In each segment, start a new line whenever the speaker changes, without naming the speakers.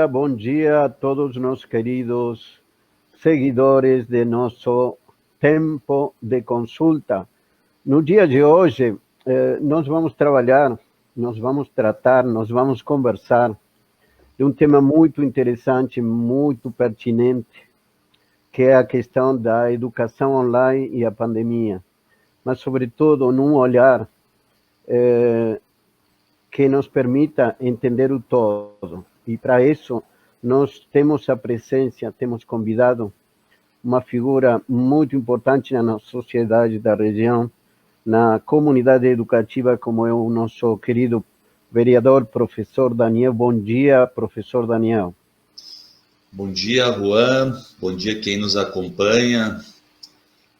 bom dia a todos nossos queridos seguidores de nosso tempo de consulta. No dia de hoje, nós vamos trabalhar, nós vamos tratar, nós vamos conversar de um tema muito interessante, muito pertinente, que é a questão da educação online e a pandemia, mas, sobretudo, num olhar que nos permita entender o todo. E, para isso, nós temos a presença, temos convidado uma figura muito importante na nossa sociedade da região, na comunidade educativa, como é o nosso querido vereador, professor Daniel. Bom dia, professor Daniel.
Bom dia, Juan. Bom dia quem nos acompanha.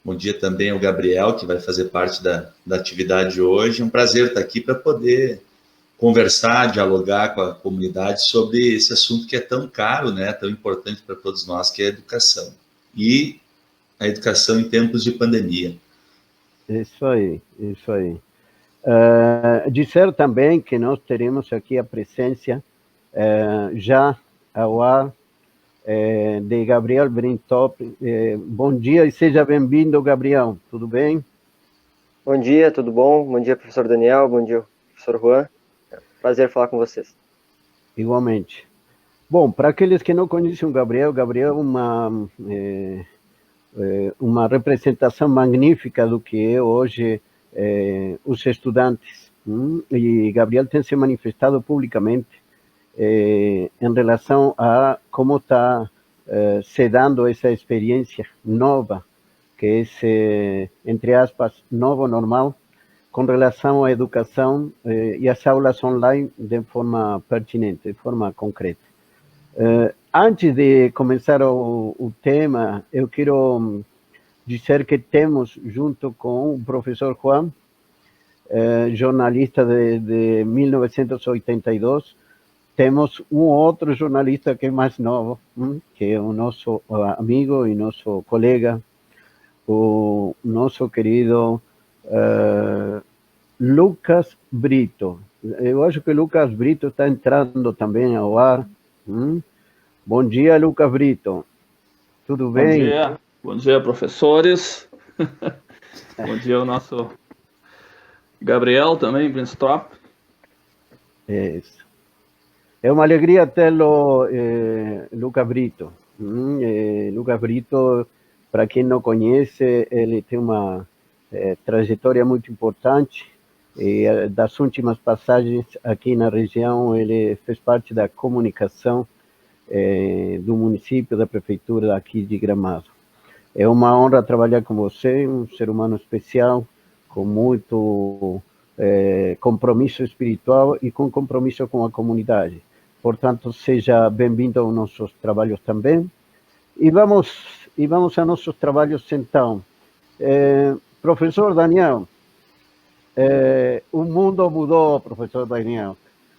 Bom dia também ao Gabriel, que vai fazer parte da atividade de hoje. É um prazer estar aqui para poder conversar, dialogar com a comunidade sobre esse assunto que é tão caro, né, tão importante para todos nós, que é a educação. E a educação em tempos de pandemia.
Isso aí, isso aí. Dizer também que nós teremos aqui a presença já ao ar de Gabriel Brintop. Bom dia e seja bem-vindo, Gabriel. Tudo bem?
Bom dia, tudo bom? Bom dia, professor Daniel. Bom dia, professor Juan. Prazer falar com vocês.
Igualmente. Bom, para aqueles que não conhecem o Gabriel é uma representação magnífica do que é hoje os estudantes. E Gabriel tem se manifestado publicamente em relação a como está se dando essa experiência nova, que é esse, entre aspas, novo normal, com relação à educação e às aulas online de forma pertinente, de forma concreta. Antes de começar o tema, eu quero dizer que temos, junto com o professor Juan, jornalista de 1982, temos um outro jornalista que é mais novo, que é o nosso amigo e nosso colega, o nosso querido Lucas Brito. Eu acho que o Lucas Brito está entrando também ao ar. Bom dia, Lucas Brito. Tudo bem?
Bom dia, professores. Bom dia ao nosso Gabriel também, Brintop.
Isso. É uma alegria tê-lo, Lucas Brito. Lucas Brito, para quem não conhece, ele tem uma trajetória muito importante. E das últimas passagens aqui na região, ele fez parte da comunicação do município, da prefeitura aqui de Gramado. É uma honra trabalhar com você, um ser humano especial, com muito compromisso espiritual e com compromisso com a comunidade. Portanto, seja bem-vindo aos nossos trabalhos também. E vamos a nossos trabalhos então. Professor Daniel, o mundo mudou, professor Daniel.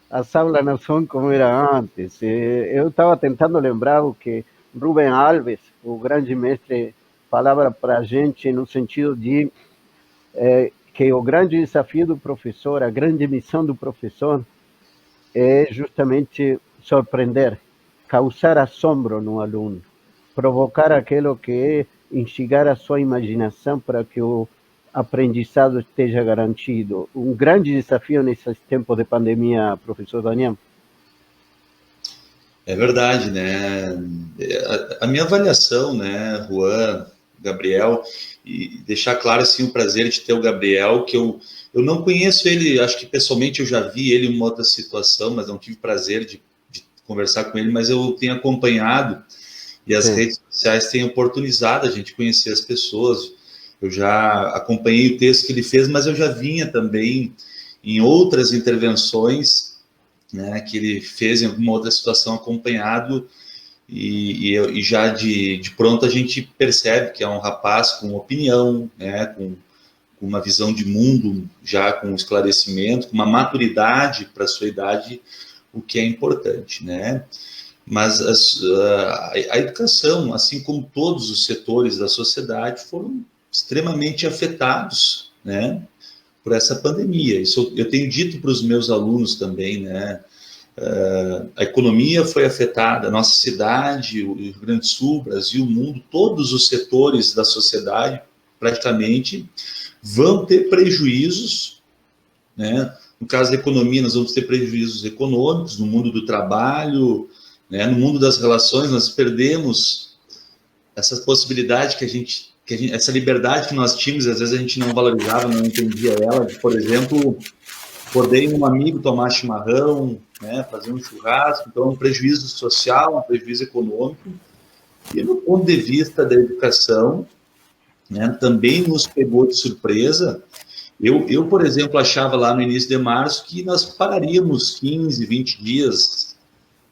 As aulas não são como era antes. Eu estava tentando lembrar o que Rubem Alves, o grande mestre, falava para a gente no sentido de que o grande desafio do professor, a grande missão do professor é justamente surpreender, causar assombro no aluno, provocar aquilo que é instigar a sua imaginação para que o aprendizado esteja garantido. Um grande desafio nesses tempos de pandemia, professor Daniel.
É verdade, né? A minha avaliação, né, Juan, Gabriel, e deixar claro assim o prazer de ter o Gabriel, que eu não conheço ele, acho que pessoalmente eu já vi ele em uma outra situação, mas não tive prazer de conversar com ele, mas eu tenho acompanhado e as redes sociais têm oportunizado a gente conhecer as pessoas. Eu já acompanhei o texto que ele fez, mas eu já vinha também em outras intervenções, né, que ele fez em alguma outra situação acompanhado, e já de pronto a gente percebe que é um rapaz com opinião, né, com uma visão de mundo, já com esclarecimento, com uma maturidade para a sua idade, o que é importante, né? Mas a educação, assim como todos os setores da sociedade, foram extremamente afetados, né, por essa pandemia. Isso eu tenho dito para os meus alunos também, né? a economia foi afetada, a nossa cidade, o Rio Grande do Sul, o Brasil, o mundo, todos os setores da sociedade, praticamente, vão ter prejuízos, né? No caso da economia, nós vamos ter prejuízos econômicos, no mundo do trabalho, né? No mundo das relações, nós perdemos essa possibilidade essa liberdade que nós tínhamos, às vezes a gente não valorizava, não entendia ela, de, por exemplo, poder um amigo tomar chimarrão, né, fazer um churrasco, então um prejuízo social, um prejuízo econômico. E no ponto de vista da educação, né, também nos pegou de surpresa. Eu, por exemplo, achava lá no início de março que nós pararíamos 15, 20 dias.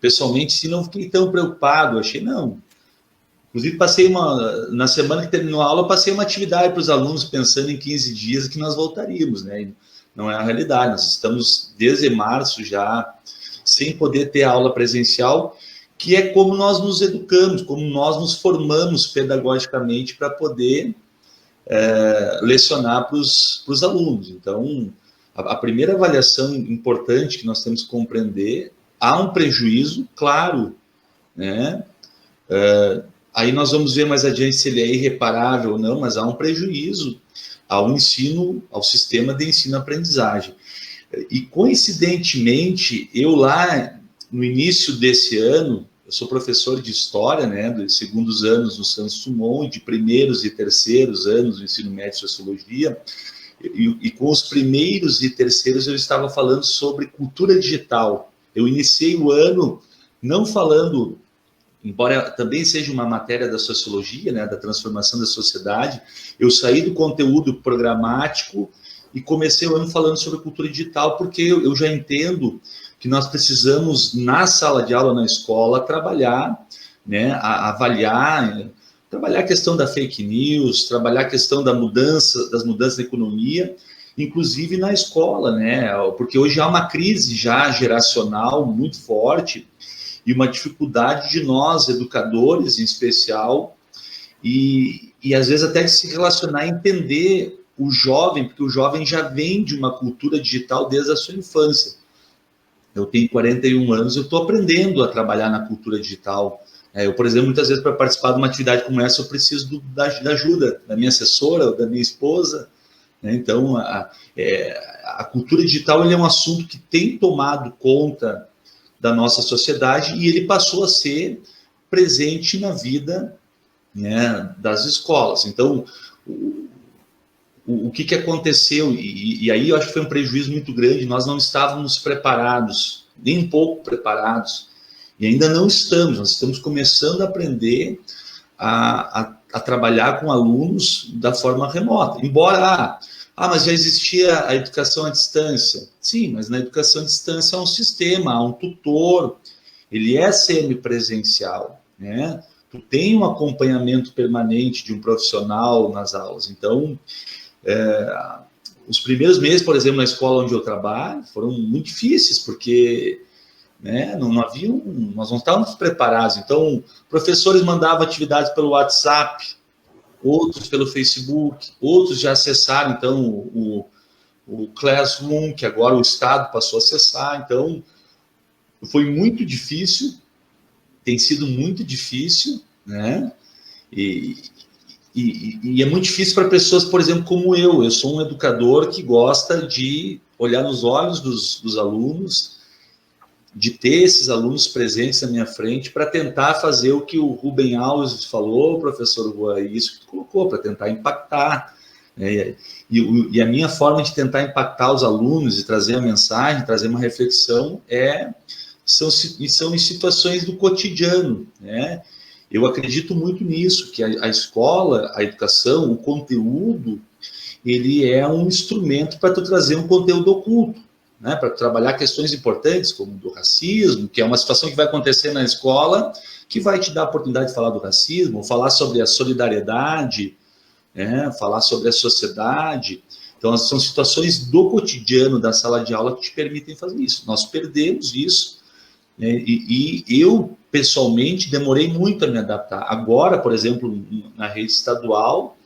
Pessoalmente, se não fiquei tão preocupado, achei não. Inclusive, na semana que terminou a aula, eu passei uma atividade para os alunos, pensando em 15 dias que nós voltaríamos, né? E não é a realidade, nós estamos desde março já sem poder ter aula presencial, que é como nós nos educamos, como nós nos formamos pedagogicamente para poder lecionar para os alunos. Então, a primeira avaliação importante que nós temos que compreender, há um prejuízo, claro, né? Aí nós vamos ver mais adiante se ele é irreparável ou não, mas há um prejuízo ao ensino, ao sistema de ensino-aprendizagem. E, coincidentemente, eu lá, no início desse ano, eu sou professor de História, né, dos segundos anos no Santos Dumont, de primeiros e terceiros anos do ensino médio de Sociologia, e com os primeiros e terceiros eu estava falando sobre cultura digital. Eu iniciei o ano não falando, embora também seja uma matéria da sociologia, né, da transformação da sociedade, eu saí do conteúdo programático e comecei o ano falando sobre cultura digital, porque eu já entendo que nós precisamos, na sala de aula, na escola, trabalhar, né, avaliar, trabalhar a questão da fake news, trabalhar a questão das mudanças da economia, inclusive na escola, né, porque hoje há uma crise já geracional muito forte, e uma dificuldade de nós, educadores em especial, e às vezes até de se relacionar, entender o jovem, porque o jovem já vem de uma cultura digital desde a sua infância. Eu tenho 41 anos, eu estou aprendendo a trabalhar na cultura digital. Eu, por exemplo, muitas vezes para participar de uma atividade como essa, eu preciso da ajuda da minha assessora, ou da minha esposa, né? Então, a cultura digital ele é um assunto que tem tomado conta da nossa sociedade, e ele passou a ser presente na vida, né, das escolas. Então, o que aconteceu, e aí eu acho que foi um prejuízo muito grande, nós não estávamos preparados, nem um pouco preparados, e ainda não estamos, nós estamos começando a aprender a trabalhar com alunos da forma remota, embora... mas já existia a educação à distância. Sim, mas na educação à distância há um sistema, há um tutor, ele é semipresencial, né? Tu tem um acompanhamento permanente de um profissional nas aulas. Então, os primeiros meses, por exemplo, na escola onde eu trabalho, foram muito difíceis, porque, né, nós não estávamos preparados. Então, professores mandavam atividades pelo WhatsApp, outros pelo Facebook, outros já acessaram, então, o Classroom, que agora o Estado passou a acessar. Então, foi muito difícil, tem sido muito difícil, né? E é muito difícil para pessoas, por exemplo, como eu sou um educador que gosta de olhar nos olhos dos alunos, de ter esses alunos presentes na minha frente para tentar fazer o que o Rubem Alves falou, professor Juan, isso que tu colocou, para tentar impactar, né? E a minha forma de tentar impactar os alunos e trazer a mensagem, trazer uma reflexão, são em situações do cotidiano, né? Eu acredito muito nisso, que a escola, a educação, o conteúdo, ele é um instrumento para tu trazer um conteúdo oculto, né, para trabalhar questões importantes, como do racismo, que é uma situação que vai acontecer na escola, que vai te dar a oportunidade de falar do racismo, falar sobre a solidariedade, né, falar sobre a sociedade. Então, são situações do cotidiano da sala de aula que te permitem fazer isso. Nós perdemos isso, né, e eu, pessoalmente, demorei muito a me adaptar. Agora, por exemplo, na rede estadual,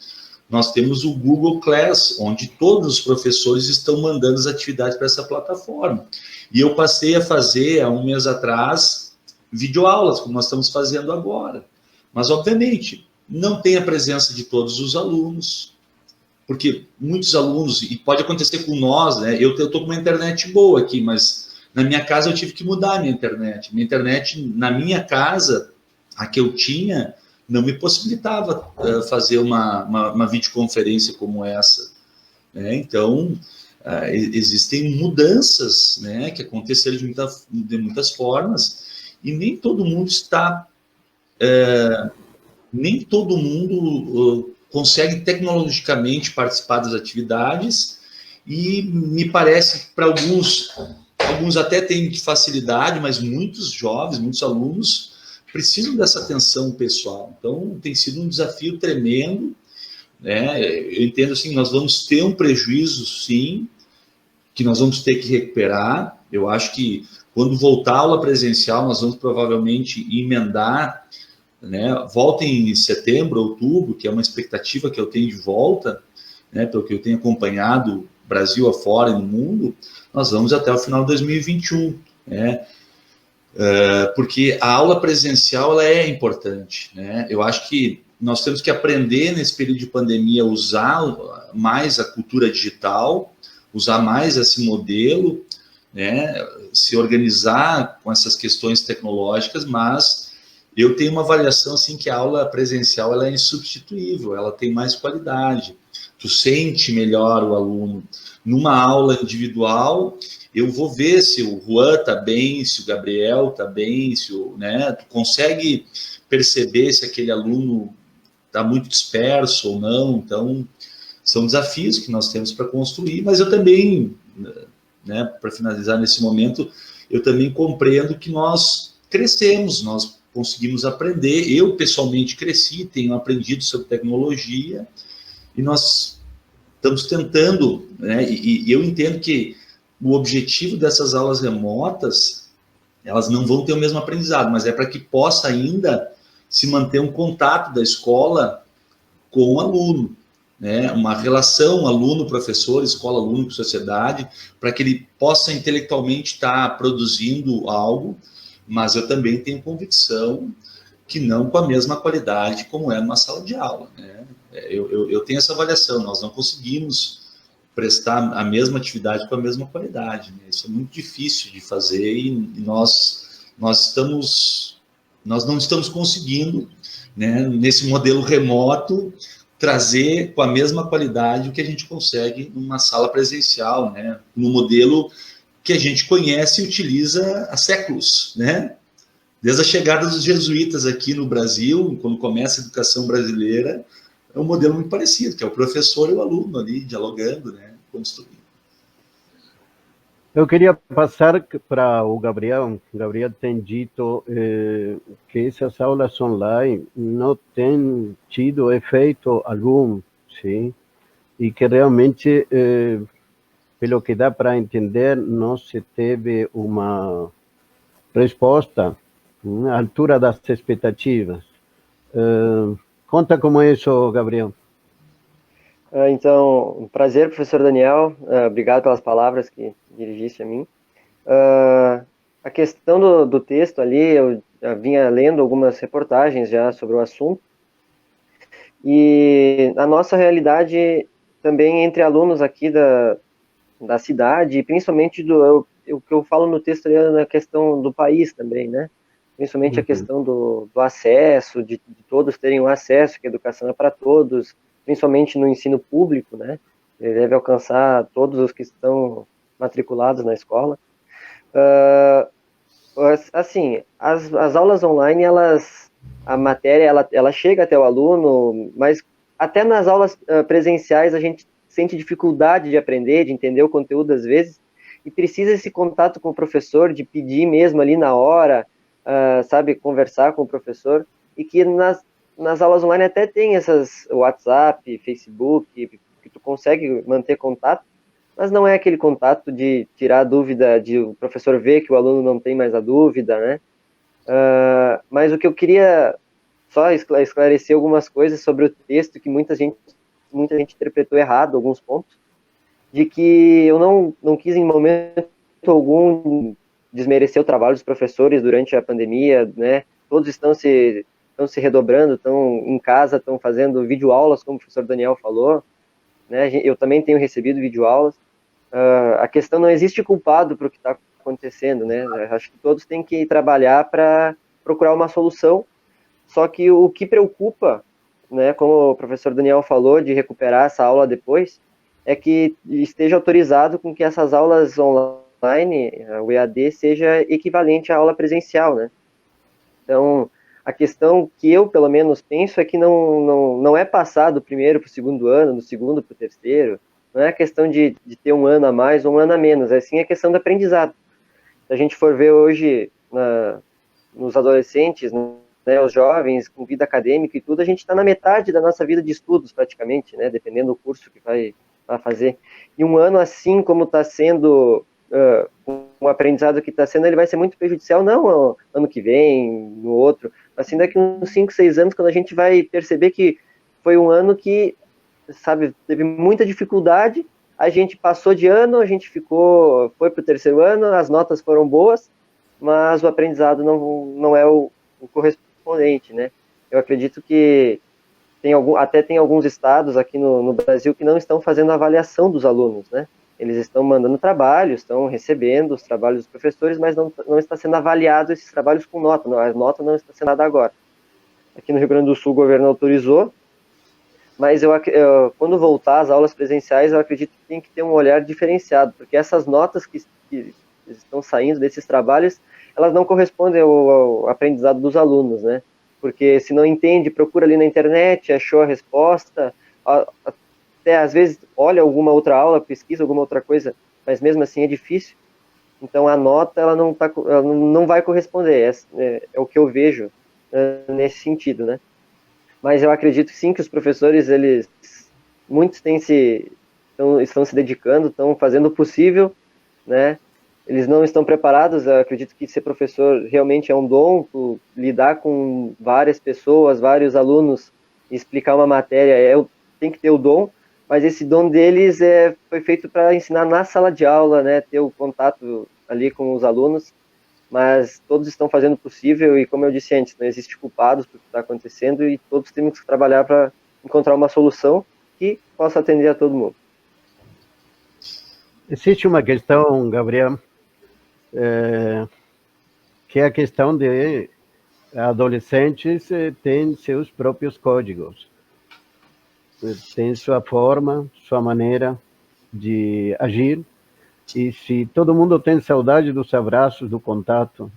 nós temos o Google Class, onde todos os professores estão mandando as atividades para essa plataforma. E eu passei a fazer, há um mês atrás, videoaulas, como nós estamos fazendo agora. Mas, obviamente, não tem a presença de todos os alunos, porque muitos alunos, e pode acontecer com nós, né? Eu estou com uma internet boa aqui, mas na minha casa eu tive que mudar a minha internet. Minha internet, na minha casa, a que eu tinha, não me possibilitava fazer uma videoconferência como essa. Né? Então, existem mudanças, né, que aconteceram de muitas formas, e nem todo mundo está... nem todo mundo consegue tecnologicamente participar das atividades, e me parece que para alguns até têm facilidade, mas muitos jovens, muitos alunos precisam dessa atenção pessoal. Então, tem sido um desafio tremendo, né? Eu entendo assim, nós vamos ter um prejuízo, sim, que nós vamos ter que recuperar. Eu acho que quando voltar a aula presencial, nós vamos provavelmente emendar, né? Volta em setembro, outubro, que é uma expectativa que eu tenho de volta, né? Pelo que eu tenho acompanhado Brasil afora e no mundo, nós vamos até o final de 2021, né? Porque a aula presencial ela é importante, né? Eu acho que nós temos que aprender nesse período de pandemia a usar mais a cultura digital, usar mais esse modelo, né? Se organizar com essas questões tecnológicas, mas eu tenho uma avaliação assim que a aula presencial ela é insubstituível, ela tem mais qualidade, tu sente melhor o aluno. Numa aula individual, eu vou ver se o Juan está bem, se o Gabriel está bem, se né, tu consegue perceber se aquele aluno está muito disperso ou não. Então, são desafios que nós temos para construir, mas eu também, né, para finalizar nesse momento, eu também compreendo que nós crescemos, nós conseguimos aprender. Eu, pessoalmente, cresci, tenho aprendido sobre tecnologia, e nós estamos tentando, né, e eu entendo que o objetivo dessas aulas remotas, elas não vão ter o mesmo aprendizado, mas é para que possa ainda se manter um contato da escola com o aluno, né, uma relação aluno-professor, escola-aluno com sociedade, para que ele possa intelectualmente estar produzindo algo, mas eu também tenho convicção que não com a mesma qualidade como é numa sala de aula, né? Eu tenho essa avaliação, nós não conseguimos prestar a mesma atividade com a mesma qualidade, né? Isso é muito difícil de fazer, e nós não estamos conseguindo, né, nesse modelo remoto, trazer com a mesma qualidade o que a gente consegue numa sala presencial, né, no modelo que a gente conhece e utiliza há séculos, né? Desde a chegada dos jesuítas aqui no Brasil, quando começa a educação brasileira, é um modelo muito parecido, que é o professor e o aluno ali dialogando, né, construindo.
Eu queria passar para o Gabriel. O Gabriel tem dito que essas aulas online não têm tido efeito algum, sim, e que realmente, pelo que dá para entender, não se teve uma resposta à altura das expectativas. Conta como é isso, Gabriel.
Então, um prazer, professor Daniel. Obrigado pelas palavras que dirigiste a mim. A questão do texto ali, eu já vinha lendo algumas reportagens já sobre o assunto. E a nossa realidade também entre alunos aqui da cidade, principalmente o que eu falo no texto ali é na questão do país também, né? Principalmente a questão do acesso, de todos terem o acesso, que a educação é para todos, principalmente no ensino público, né? Ele deve alcançar todos os que estão matriculados na escola. Assim, as aulas online, a matéria, ela chega até o aluno, mas até nas aulas presenciais a gente sente dificuldade de aprender, de entender o conteúdo às vezes, e precisa esse contato com o professor, de pedir mesmo ali na hora, sabe, conversar com o professor, e que nas aulas online até tem essas WhatsApp, Facebook, que tu consegue manter contato, mas não é aquele contato de tirar a dúvida, de o professor ver que o aluno não tem mais a dúvida, né? Mas o que eu queria só esclarecer algumas coisas sobre o texto que muita gente muita gente interpretou errado alguns pontos, de que eu não quis em momento algum desmerecer o trabalho dos professores durante a pandemia, né? Todos estão se redobrando, estão em casa, estão fazendo videoaulas, como o professor Daniel falou, né? Eu também tenho recebido videoaulas. A questão não existe culpado para o que está acontecendo, né? Acho que todos têm que trabalhar para procurar uma solução, só que o que preocupa, né, como o professor Daniel falou, de recuperar essa aula depois, é que esteja autorizado com que essas aulas online, o EAD, seja equivalente à aula presencial, né? Então, a questão que eu, pelo menos, penso é que não é passar do primeiro para o segundo ano, do segundo para o terceiro, não é questão de ter um ano a mais ou um ano a menos, é sim a questão do aprendizado. Se a gente for ver hoje nos adolescentes, né, os jovens com vida acadêmica e tudo, a gente está na metade da nossa vida de estudos, praticamente, né, dependendo do curso que vai fazer. E um ano assim, como está sendo, um aprendizado que está sendo, ele vai ser muito prejudicial, não ano que vem, no outro, assim, daqui uns 5, 6 anos, quando a gente vai perceber que foi um ano que, sabe, teve muita dificuldade, a gente passou de ano, a gente foi para o terceiro ano, as notas foram boas, mas o aprendizado não é o correspondente, né? Eu acredito que até tem alguns estados aqui no Brasil que não estão fazendo avaliação dos alunos, né? Eles estão mandando trabalhos, estão recebendo os trabalhos dos professores, mas não está sendo avaliado esses trabalhos com nota, a nota não está sendo dada agora. Aqui no Rio Grande do Sul o governo autorizou, mas quando voltar às aulas presenciais, eu acredito que tem que ter um olhar diferenciado, porque essas notas que estão saindo desses trabalhos, elas não correspondem ao aprendizado dos alunos, né? Porque se não entende, procura ali na internet, achou a resposta, até às vezes olha alguma outra aula, pesquisa alguma outra coisa, mas mesmo assim é difícil. Então a nota ela não vai corresponder, é o que eu vejo nesse sentido, né? Mas eu acredito sim que os professores, muitos estão se dedicando, estão fazendo o possível, né? Eles não estão preparados, eu acredito que ser professor realmente é um dom, lidar com várias pessoas, vários alunos, explicar uma matéria, tem que ter o dom, mas esse dom deles foi feito para ensinar na sala de aula, né? Ter o contato ali com os alunos, mas todos estão fazendo o possível e, como eu disse antes, não existe culpados por o que está acontecendo e todos temos que trabalhar para encontrar uma solução que possa atender a todo mundo.
Existe uma questão, Gabriel, que é a questão de adolescentes têm seus próprios códigos, tem sua forma, sua maneira de agir, e se todo mundo tem saudade dos abraços, do contato,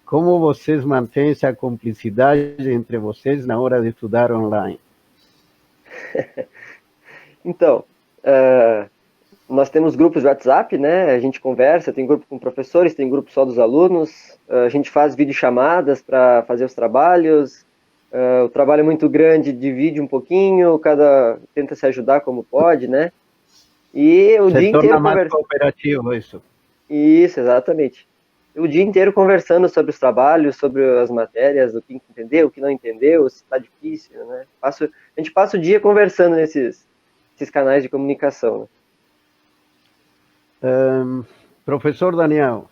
como vocês mantêm essa cumplicidade entre vocês na hora de estudar online?
Então, nós temos grupos de WhatsApp, né? A gente conversa, tem grupo com professores, tem grupo só dos alunos, a gente faz videochamadas para fazer os trabalhos, o trabalho é muito grande, divide um pouquinho, cada tenta se ajudar como pode, né? E o dia inteiro
mais cooperativo isso.
Isso, exatamente. O dia inteiro conversando sobre os trabalhos, sobre as matérias, o que entendeu, o que não entendeu, se está difícil, né? A gente passa o dia conversando nesses canais de comunicação, né?
Professor Daniel,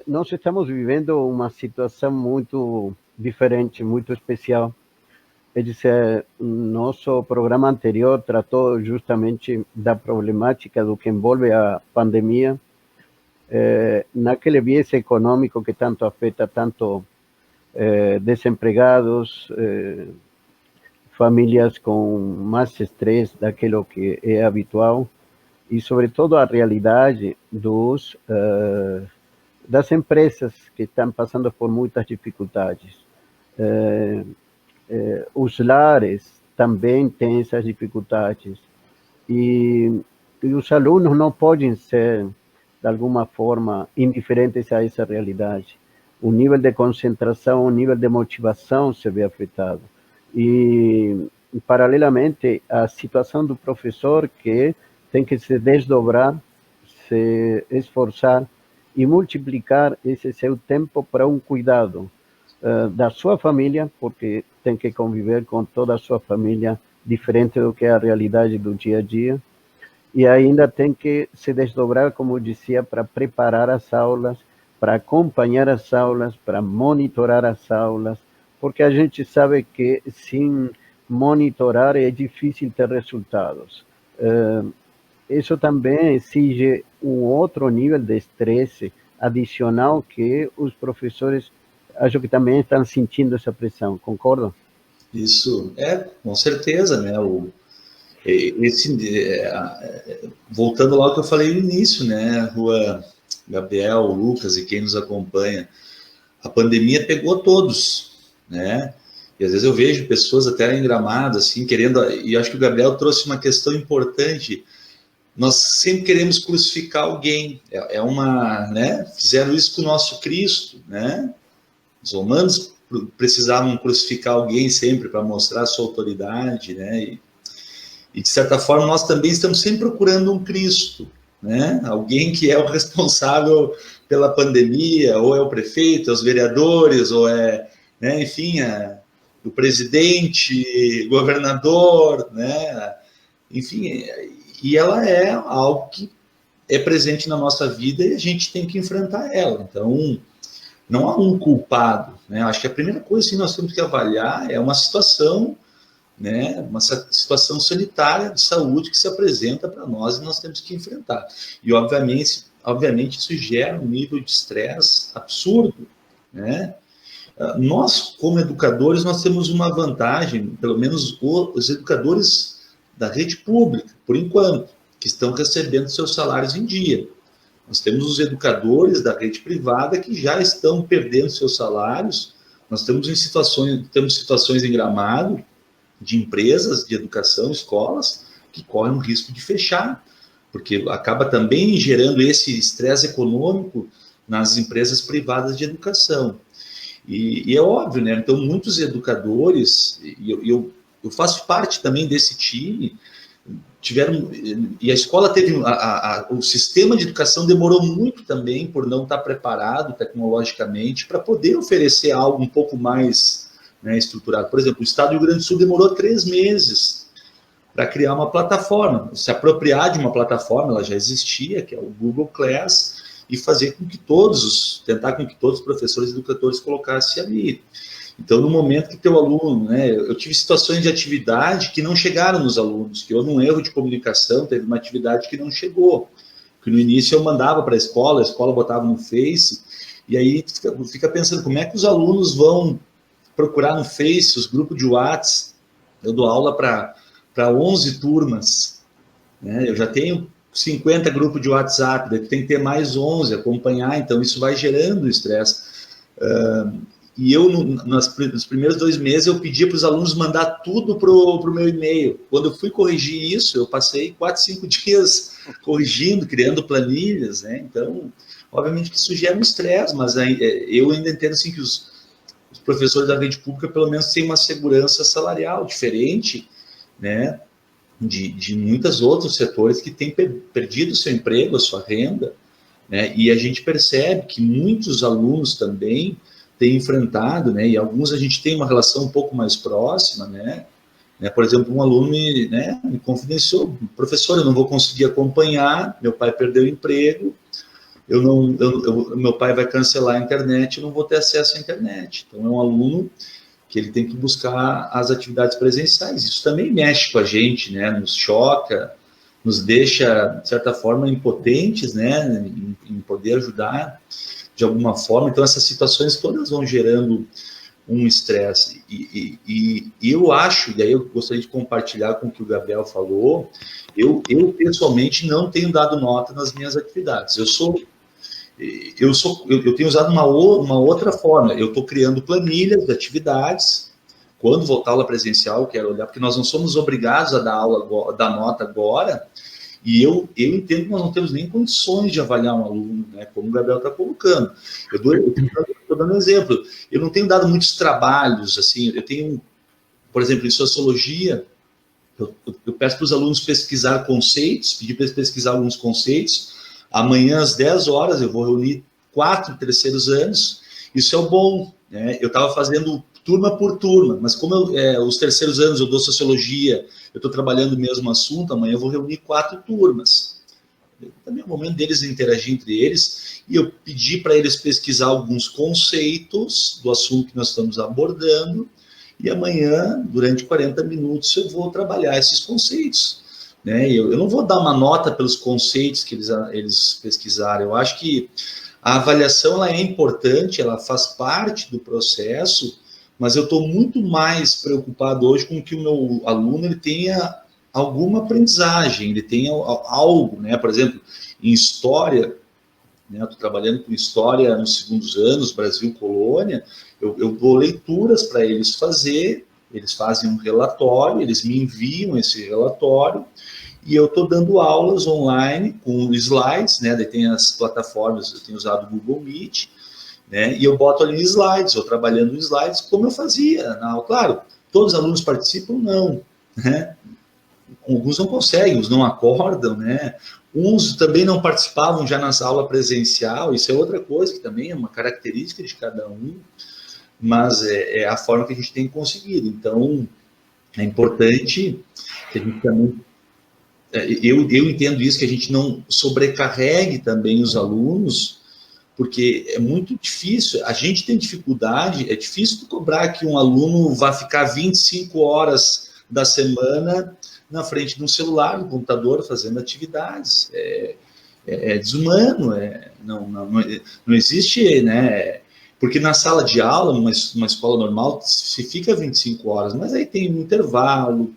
nós estamos vivendo uma situação muito diferente, muito especial. É dizer, nosso programa anterior tratou justamente da problemática do que envolve a pandemia, naquele viés econômico que tanto afeta desempregados, famílias com mais estresse daquilo que é habitual, e sobretudo a realidade das empresas que estão passando por muitas dificuldades. Os lares também têm essas dificuldades, e os alunos não podem ser, de alguma forma, indiferentes a essa realidade. O nível de concentração, o nível de motivação se vê afetado. E, paralelamente, a situação do professor, que tem que se desdobrar, se esforçar e multiplicar esse seu tempo para um cuidado da sua família, porque tem que conviver com toda a sua família diferente do que é a realidade do dia a dia. E ainda tem que se desdobrar, como eu dizia, para preparar as aulas, para acompanhar as aulas, para monitorar as aulas, porque a gente sabe que sem monitorar é difícil ter resultados. Isso também exige um outro nível de estresse adicional que os professores, acho que também estão sentindo essa pressão, concordam?
Isso com certeza, né? Voltando lá ao que eu falei no início, né, Juan, Gabriel, Lucas e quem nos acompanha, a pandemia pegou todos, né? E às vezes eu vejo pessoas até em Gramado, assim, querendo, e acho que o Gabriel trouxe uma questão importante. Nós sempre queremos crucificar alguém, né? Fizeram isso com o nosso Cristo, né? Os romanos precisavam crucificar alguém sempre para mostrar a sua autoridade, né? E de certa forma nós também estamos sempre procurando um Cristo, né? Alguém que é o responsável pela pandemia, ou é o prefeito, é os vereadores, ou né, enfim, o presidente, governador, né? Enfim, e ela é algo que é presente na nossa vida e a gente tem que enfrentar ela. Então, não há um culpado, né? Acho que a primeira coisa que nós temos que avaliar é uma situação, né? Uma situação sanitária de saúde que se apresenta para nós e nós temos que enfrentar. E, obviamente isso gera um nível de estresse absurdo, né? Nós, como educadores, nós temos uma vantagem, pelo menos os educadores da rede pública, por enquanto, que estão recebendo seus salários em dia. Nós temos os educadores da rede privada que já estão perdendo seus salários. Nós temos situações em Gramado de empresas de educação, escolas, que correm o risco de fechar, porque acaba também gerando esse estresse econômico nas empresas privadas de educação. E é óbvio, né? Então, muitos educadores, eu faço parte também desse time, e a escola teve, o sistema de educação demorou muito também por não estar preparado tecnologicamente para poder oferecer algo um pouco mais, né, estruturado. Por exemplo, o estado do Rio Grande do Sul demorou 3 meses para criar uma plataforma, se apropriar de uma plataforma, ela já existia, que é o Google Class, e fazer com que tentar com que todos os professores e educadores colocassem ali. Então, no momento que teu aluno, né, eu tive situações de atividade que não chegaram nos alunos, que houve um erro de comunicação, teve uma atividade que não chegou, que no início eu mandava para a escola botava no Face, e aí fica pensando como é que os alunos vão procurar no Face, os grupos de WhatsApp. Eu dou aula para 11 turmas, né, eu já tenho 50 grupos de WhatsApp, daí tem que ter mais 11, acompanhar, então isso vai gerando estresse. E eu, nos primeiros 2 meses, eu pedi para os alunos mandar tudo para o meu e-mail. Quando eu fui corrigir isso, eu passei 4, 5 dias corrigindo, criando planilhas, né? Então, obviamente que isso gera um estresse, mas eu ainda entendo assim, que os professores da rede pública, pelo menos, têm uma segurança salarial diferente, né, de muitos outros setores que têm perdido seu emprego, a sua renda, né? E a gente percebe que muitos alunos também tem enfrentado, né, e alguns a gente tem uma relação um pouco mais próxima, né, por exemplo, um aluno me confidenciou: professor, eu não vou conseguir acompanhar, meu pai perdeu o emprego, meu pai vai cancelar a internet, eu não vou ter acesso à internet. Então, é um aluno que ele tem que buscar as atividades presenciais. Isso também mexe com a gente, né, nos choca, nos deixa, de certa forma, impotentes, né, em poder ajudar de alguma forma. Então, essas situações todas vão gerando um estresse. E eu acho, e daí eu gostaria de compartilhar com o que o Gabriel falou, eu pessoalmente não tenho dado nota nas minhas atividades. Eu tenho usado uma outra forma. Eu estou criando planilhas de atividades. Quando voltar a aula presencial, eu quero olhar, porque nós não somos obrigados a dar nota agora. E eu entendo que nós não temos nem condições de avaliar um aluno, né, como o Gabriel está colocando. Eu estou dando um exemplo. Eu não tenho dado muitos trabalhos, assim, eu tenho, por exemplo, em sociologia, eu peço para os alunos pesquisar conceitos, pedir para eles pesquisar alguns conceitos. Amanhã, às 10 horas, eu vou reunir 4 terceiros anos. Isso é o bom, né? Eu estava fazendo turma por turma, mas como os terceiros anos eu dou sociologia, eu estou trabalhando o mesmo assunto, amanhã eu vou reunir 4 turmas. Também é o momento deles interagir entre eles, e eu pedi para eles pesquisar alguns conceitos do assunto que nós estamos abordando, e amanhã, durante 40 minutos, eu vou trabalhar esses conceitos. Né? Eu não vou dar uma nota pelos conceitos que eles pesquisaram, eu acho que a avaliação ela é importante, ela faz parte do processo, mas eu estou muito mais preocupado hoje com que o meu aluno ele tenha alguma aprendizagem, ele tenha algo, né? Por exemplo, em história, né? Eu estou trabalhando com história nos segundos anos, Brasil Colônia, eu dou leituras para eles fazer, eles fazem um relatório, eles me enviam esse relatório, e eu estou dando aulas online com slides, né? Daí tem as plataformas, eu tenho usado o Google Meet, né? E eu boto ali slides, eu trabalhando slides como eu fazia na aula. Claro, todos os alunos participam? Não, né? Alguns não conseguem, uns não acordam, né? Uns também não participavam já nessa aula presencial, isso é outra coisa que também é uma característica de cada um, mas é a forma que a gente tem conseguido. Então, é importante que a gente também... Eu entendo isso, que a gente não sobrecarregue também os alunos, porque é muito difícil, a gente tem dificuldade, é difícil cobrar que um aluno vá ficar 25 horas da semana na frente de um celular, no computador, fazendo atividades. É desumano, não existe, né? Porque na sala de aula, numa escola normal, se fica 25 horas, mas aí tem um intervalo,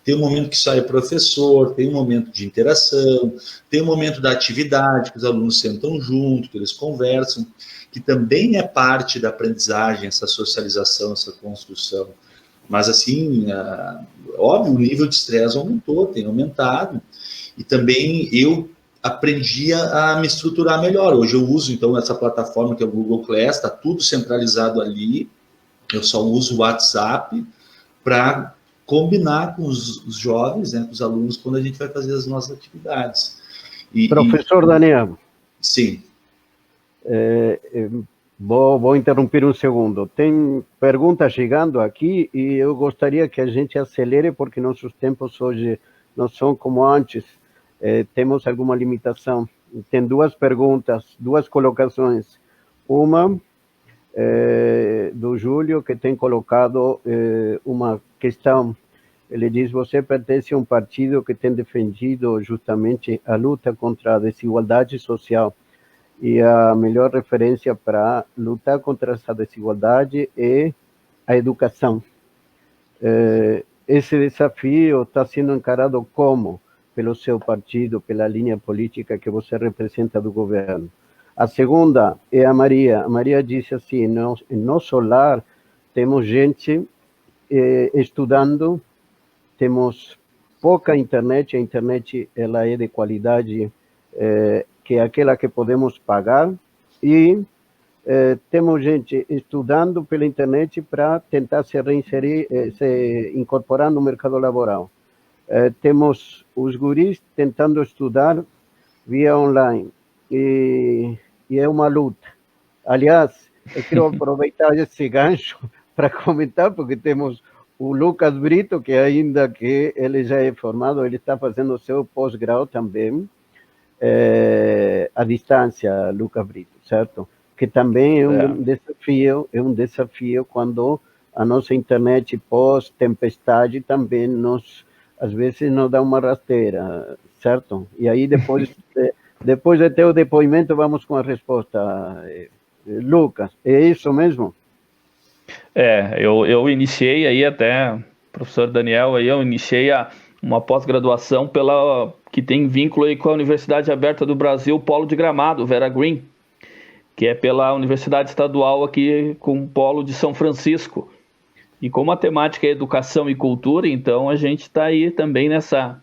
tem um momento que sai o professor, tem um momento de interação, tem um momento da atividade, que os alunos sentam junto, que eles conversam, que também é parte da aprendizagem, essa socialização, essa construção. Mas, assim, óbvio, o nível de estresse aumentou, tem aumentado, e também eu aprendi a me estruturar melhor. Hoje eu uso, então, essa plataforma que é o Google Class, está tudo centralizado ali, eu só uso o WhatsApp para combinar com os jovens, né, com os alunos, quando a gente vai fazer as nossas atividades.
Professor Daniel.
Sim.
Vou interromper um segundo. Tem perguntas chegando aqui e eu gostaria que a gente acelere, porque nossos tempos hoje não são como antes. Temos alguma limitação. Tem 2 perguntas, 2 colocações. Uma do Júlio, que tem colocado uma questão. Ele diz: você pertence a um partido que tem defendido justamente a luta contra a desigualdade social, e a melhor referência para lutar contra essa desigualdade é a educação. Esse desafio está sendo encarado como? Pelo seu partido, pela linha política que você representa do governo. A segunda é a Maria. A Maria disse assim: no nosso lar temos gente estudando, temos pouca internet, a internet ela é de qualidade que é aquela que podemos pagar, e temos gente estudando pela internet para tentar se reinserir, se incorporar no mercado laboral. Temos os guris tentando estudar via online, e é uma luta. Aliás, eu quero aproveitar esse gancho para comentar, porque temos o Lucas Brito, que ainda que ele já é formado, ele está fazendo o seu pós-grau também, à distância, Lucas Brito, certo? Que também é um desafio quando a nossa internet pós-tempestade também às vezes nos dá uma rasteira, certo? E aí depois de ter o depoimento, vamos com a resposta. Lucas, é isso mesmo?
Eu iniciei aí até, professor Daniel, aí eu iniciei uma pós-graduação que tem vínculo aí com a Universidade Aberta do Brasil, Polo de Gramado, Vera Green, que é pela Universidade Estadual aqui com o Polo de São Francisco. E como a temática é educação e cultura, então a gente está aí também nessa...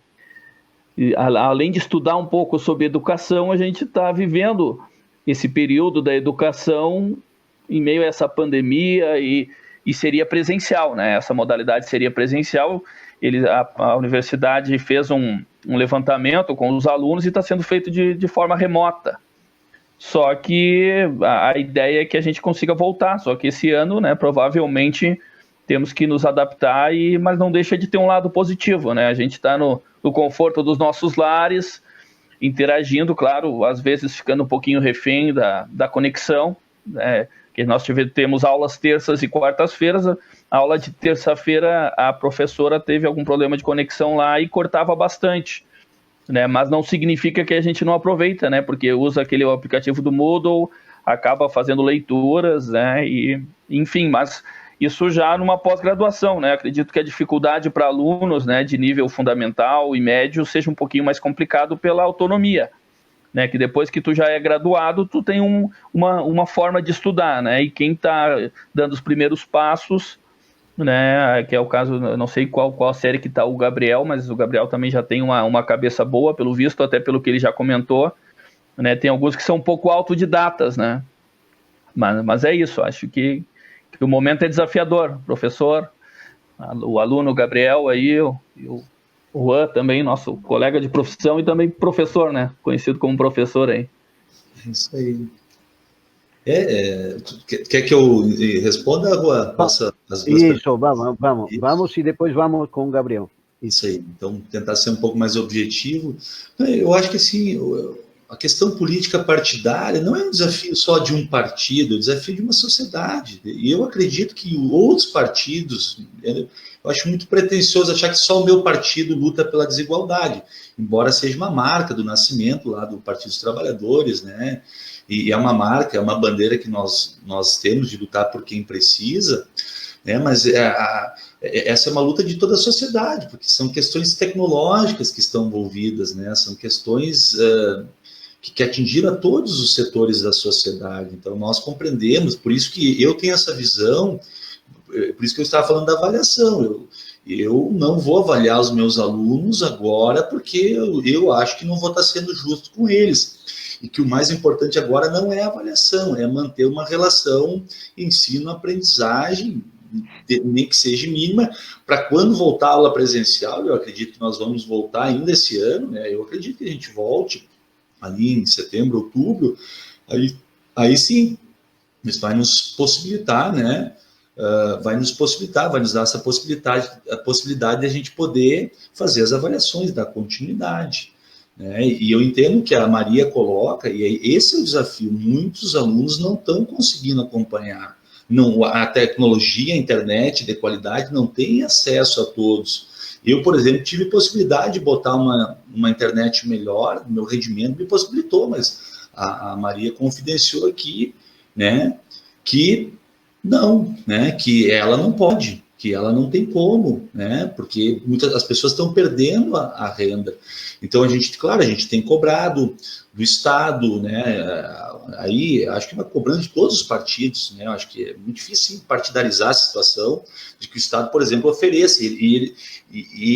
Além de estudar um pouco sobre educação, a gente está vivendo esse período da educação em meio a essa pandemia e seria presencial, né? Essa modalidade seria presencial. A universidade fez um levantamento com os alunos e está sendo feito de forma remota. Só que a ideia é que a gente consiga voltar, só que esse ano, né, provavelmente temos que nos adaptar, mas não deixa de ter um lado positivo, né? A gente está no conforto dos nossos lares, interagindo, claro, às vezes ficando um pouquinho refém da conexão, né? Que nós temos aulas terças e quartas-feiras. A aula de terça-feira, a professora teve algum problema de conexão lá e cortava bastante, né? Mas não significa que a gente não aproveita, né? Porque usa aquele aplicativo do Moodle, acaba fazendo leituras, né? E, enfim, mas isso já numa pós-graduação, né? Acredito que a dificuldade para alunos, né, de nível fundamental e médio seja um pouquinho mais complicado pela autonomia, né? Que depois que tu já é graduado, tu tem uma forma de estudar, né? E quem está dando os primeiros passos, né, que é o caso, eu não sei qual série que está o Gabriel, mas o Gabriel também já tem uma cabeça boa, pelo visto, até pelo que ele já comentou, né? Tem alguns que são um pouco autodidatas, né? Mas é isso, acho que o momento é desafiador. Professor, o aluno Gabriel aí, o Juan também, nosso colega de profissão e também professor, né? Conhecido como professor aí.
Isso aí. Quer que eu responda, Juan?
Isso, vamos e depois vamos com o Gabriel.
Isso aí. Então, tentar ser um pouco mais objetivo. Eu acho que, assim, a questão política partidária não é um desafio só de um partido, é um desafio de uma sociedade. E eu acredito que outros partidos, eu acho muito pretensioso achar que só o meu partido luta pela desigualdade, embora seja uma marca do nascimento lá do Partido dos Trabalhadores, né? E é uma marca, é uma bandeira que nós temos de lutar por quem precisa, né? Mas essa é uma luta de toda a sociedade, porque são questões tecnológicas que estão envolvidas, né? São questões que atingiram a todos os setores da sociedade. Então, nós compreendemos, por isso que eu tenho essa visão, por isso que eu estava falando da avaliação. Eu não vou avaliar os meus alunos agora, porque eu acho que não vou estar sendo justo com eles. E que o mais importante agora não é a avaliação, é manter uma relação ensino-aprendizagem, nem que seja mínima, para quando voltar a aula presencial, eu acredito que nós vamos voltar ainda esse ano, né? Eu acredito que a gente volte ali em setembro, outubro, aí sim, isso vai nos possibilitar, né? Vai nos dar essa possibilidade, a possibilidade de a gente poder fazer as avaliações, dar continuidade, né? E eu entendo que a Maria coloca, e esse é o desafio, muitos alunos não estão conseguindo acompanhar. Não, a tecnologia, a internet de qualidade não tem acesso a todos. Eu, por exemplo, tive possibilidade de botar uma internet melhor, meu rendimento me possibilitou, mas a Maria confidenciou aqui, né, que não, né, que ela não pode, que ela não tem como, né, porque as pessoas estão perdendo a renda. Então, a gente tem cobrado do Estado, né, aí acho que vai cobrando de todos os partidos, né, acho que é muito difícil partidarizar a situação de que o Estado, por exemplo, ofereça, e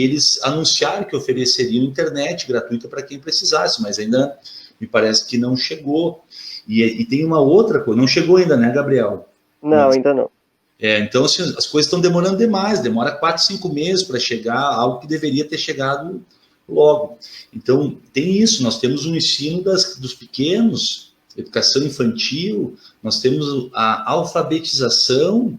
eles anunciaram que ofereceriam internet gratuita para quem precisasse, mas ainda me parece que não chegou. E tem uma outra coisa, não chegou ainda, né, Gabriel?
Não, ainda não.
Então, assim, as coisas estão demorando demais, demora 4, 5 meses para chegar algo que deveria ter chegado logo. Então, tem isso, nós temos um ensino dos pequenos, educação infantil, nós temos a alfabetização,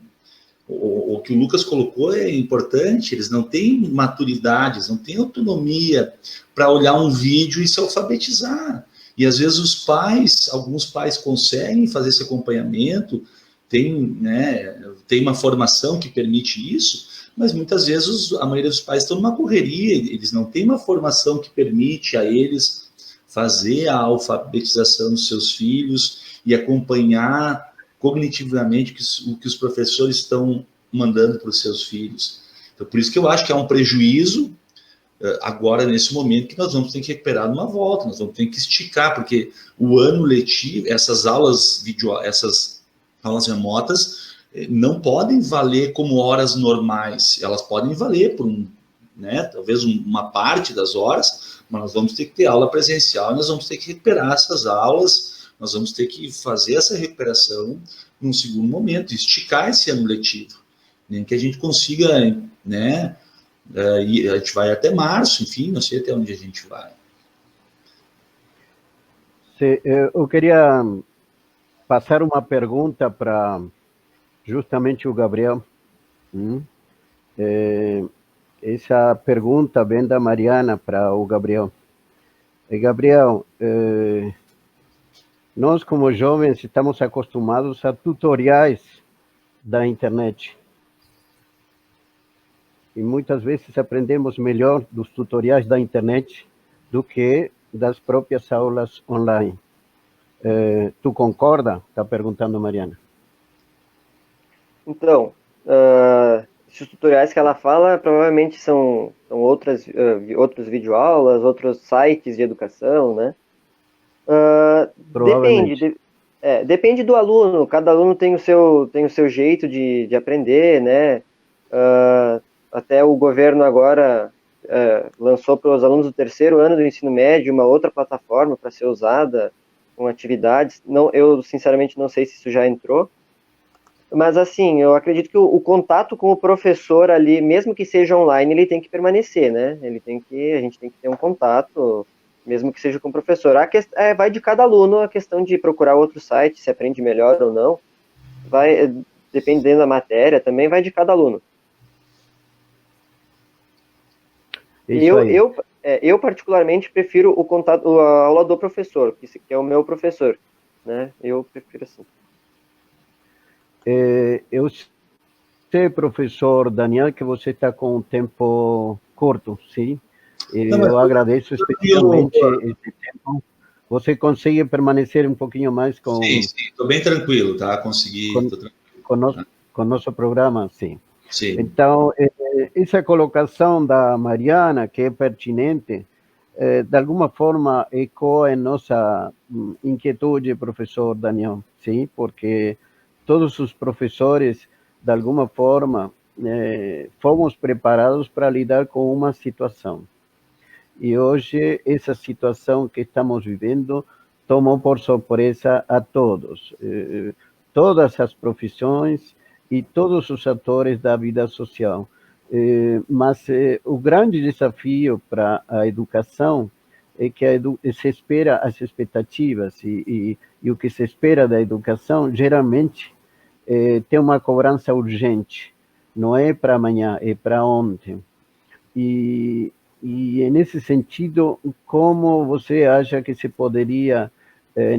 o que o Lucas colocou é importante, eles não têm maturidade, eles não têm autonomia para olhar um vídeo e se alfabetizar. E às vezes alguns pais conseguem fazer esse acompanhamento, tem uma formação que permite isso, mas muitas vezes a maioria dos pais estão numa correria, eles não têm uma formação que permite a eles fazer a alfabetização dos seus filhos e acompanhar cognitivamente o que os professores estão mandando para os seus filhos. Então, por isso que eu acho que há um prejuízo agora, nesse momento, que nós vamos ter que recuperar numa volta, nós vamos ter que esticar, porque o ano letivo, essas aulas remotas não podem valer como horas normais, elas podem valer por talvez uma parte das horas, mas nós vamos ter que ter aula presencial, nós vamos ter que recuperar essas aulas, nós vamos ter que fazer essa recuperação num segundo momento, esticar esse ano letivo, né, que a gente consiga, né, e a gente vai até março, enfim, não sei até onde a gente vai.
eu queria passar uma pergunta para justamente o Gabriel. Essa pergunta vem da Mariana para o Gabriel. Gabriel, nós como jovens estamos acostumados a tutoriais da internet. E muitas vezes aprendemos melhor dos tutoriais da internet do que das próprias aulas online. Tu concorda? Está perguntando a Mariana.
Então, esses tutoriais que ela fala provavelmente são outros videoaulas, outros sites de educação, né? Depende do aluno. Cada aluno tem o seu jeito de aprender, né? Até o governo agora lançou para os alunos do terceiro ano do ensino médio uma outra plataforma para ser usada com atividades. Eu, sinceramente, não sei se isso já entrou. Mas, assim, eu acredito que o contato com o professor ali, mesmo que seja online, ele tem que permanecer, né? A gente tem que ter um contato, mesmo que seja com o professor. Vai de cada aluno a questão de procurar outro site, se aprende melhor ou não. Dependendo da matéria, também vai de cada aluno. Eu particularmente, prefiro o contato, a aula do professor, que é o meu professor, né? Eu prefiro assim.
Eu sei, professor Daniel, que você está com um tempo curto, sim? Eu agradeço especialmente esse tempo. Você consegue permanecer um pouquinho mais com...
Sim, estou bem tranquilo, tá? Consegui.
Com nosso programa, sim.
Sim.
Então, essa colocação da Mariana, que é pertinente, de alguma forma ecoa em nossa inquietude, professor Daniel, sim? Porque todos os professores, de alguma forma, fomos preparados para lidar com uma situação. E hoje, essa situação que estamos vivendo tomou por surpresa a todos. Todas as profissões e todos os atores da vida social. Mas o grande desafio para a educação é que se espera as expectativas e o que se espera da educação, geralmente, tem uma cobrança urgente. Não é para amanhã, é para ontem. E nesse sentido, como você acha que se poderia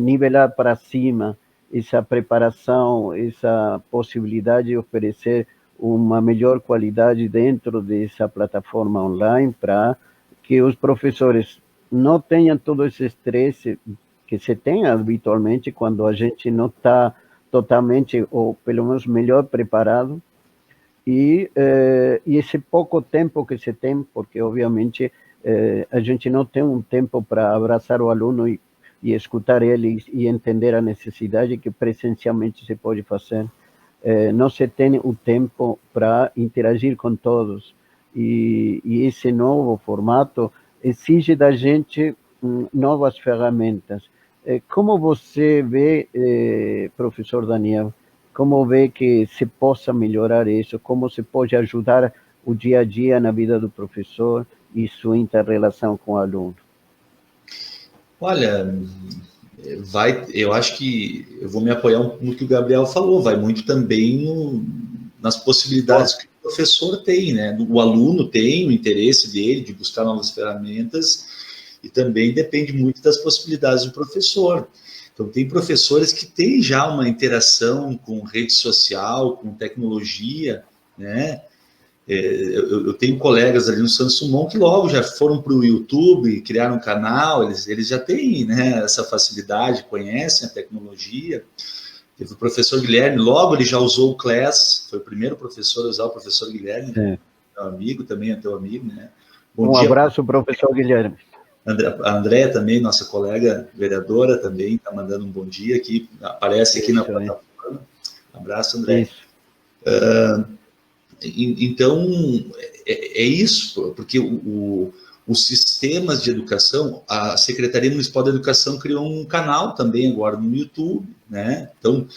nivelar para cima essa preparação, essa possibilidade de oferecer uma melhor qualidade dentro dessa plataforma online para que os professores não tenham todo esse estresse que se tem habitualmente quando a gente não está totalmente, ou pelo menos melhor preparado, e esse pouco tempo que se tem, porque obviamente a gente não tem um tempo para abraçar o aluno e escutar ele e entender a necessidade que presencialmente se pode fazer. Não se tem o tempo para interagir com todos. E esse novo formato exige da gente novas ferramentas. Como você vê, professor Daniel, como vê que se possa melhorar isso? Como se pode ajudar o dia a dia na vida do professor e sua inter-relação com o aluno?
Olha, eu acho que eu vou me apoiar no que o Gabriel falou, vai muito também nas possibilidades que o professor tem, né? O aluno tem o interesse dele de buscar novas ferramentas e também depende muito das possibilidades do professor. Então, tem professores que têm já uma interação com rede social, com tecnologia, né? Eu tenho colegas ali no Samsung que logo já foram para o YouTube, criaram um canal, eles já têm, né, essa facilidade, conhecem a tecnologia. Teve o professor Guilherme, logo ele já usou o Class, foi o primeiro professor a usar o professor Guilherme, meu amigo também, é teu amigo, né?
Bom dia. Abraço, professor Guilherme.
A Andréia também, nossa colega vereadora, também está mandando um bom dia aqui, aparece aqui na plataforma. Abraço, André. Então, é isso, porque os sistemas de educação, a Secretaria Municipal da Educação criou um canal também agora no YouTube, né? Então,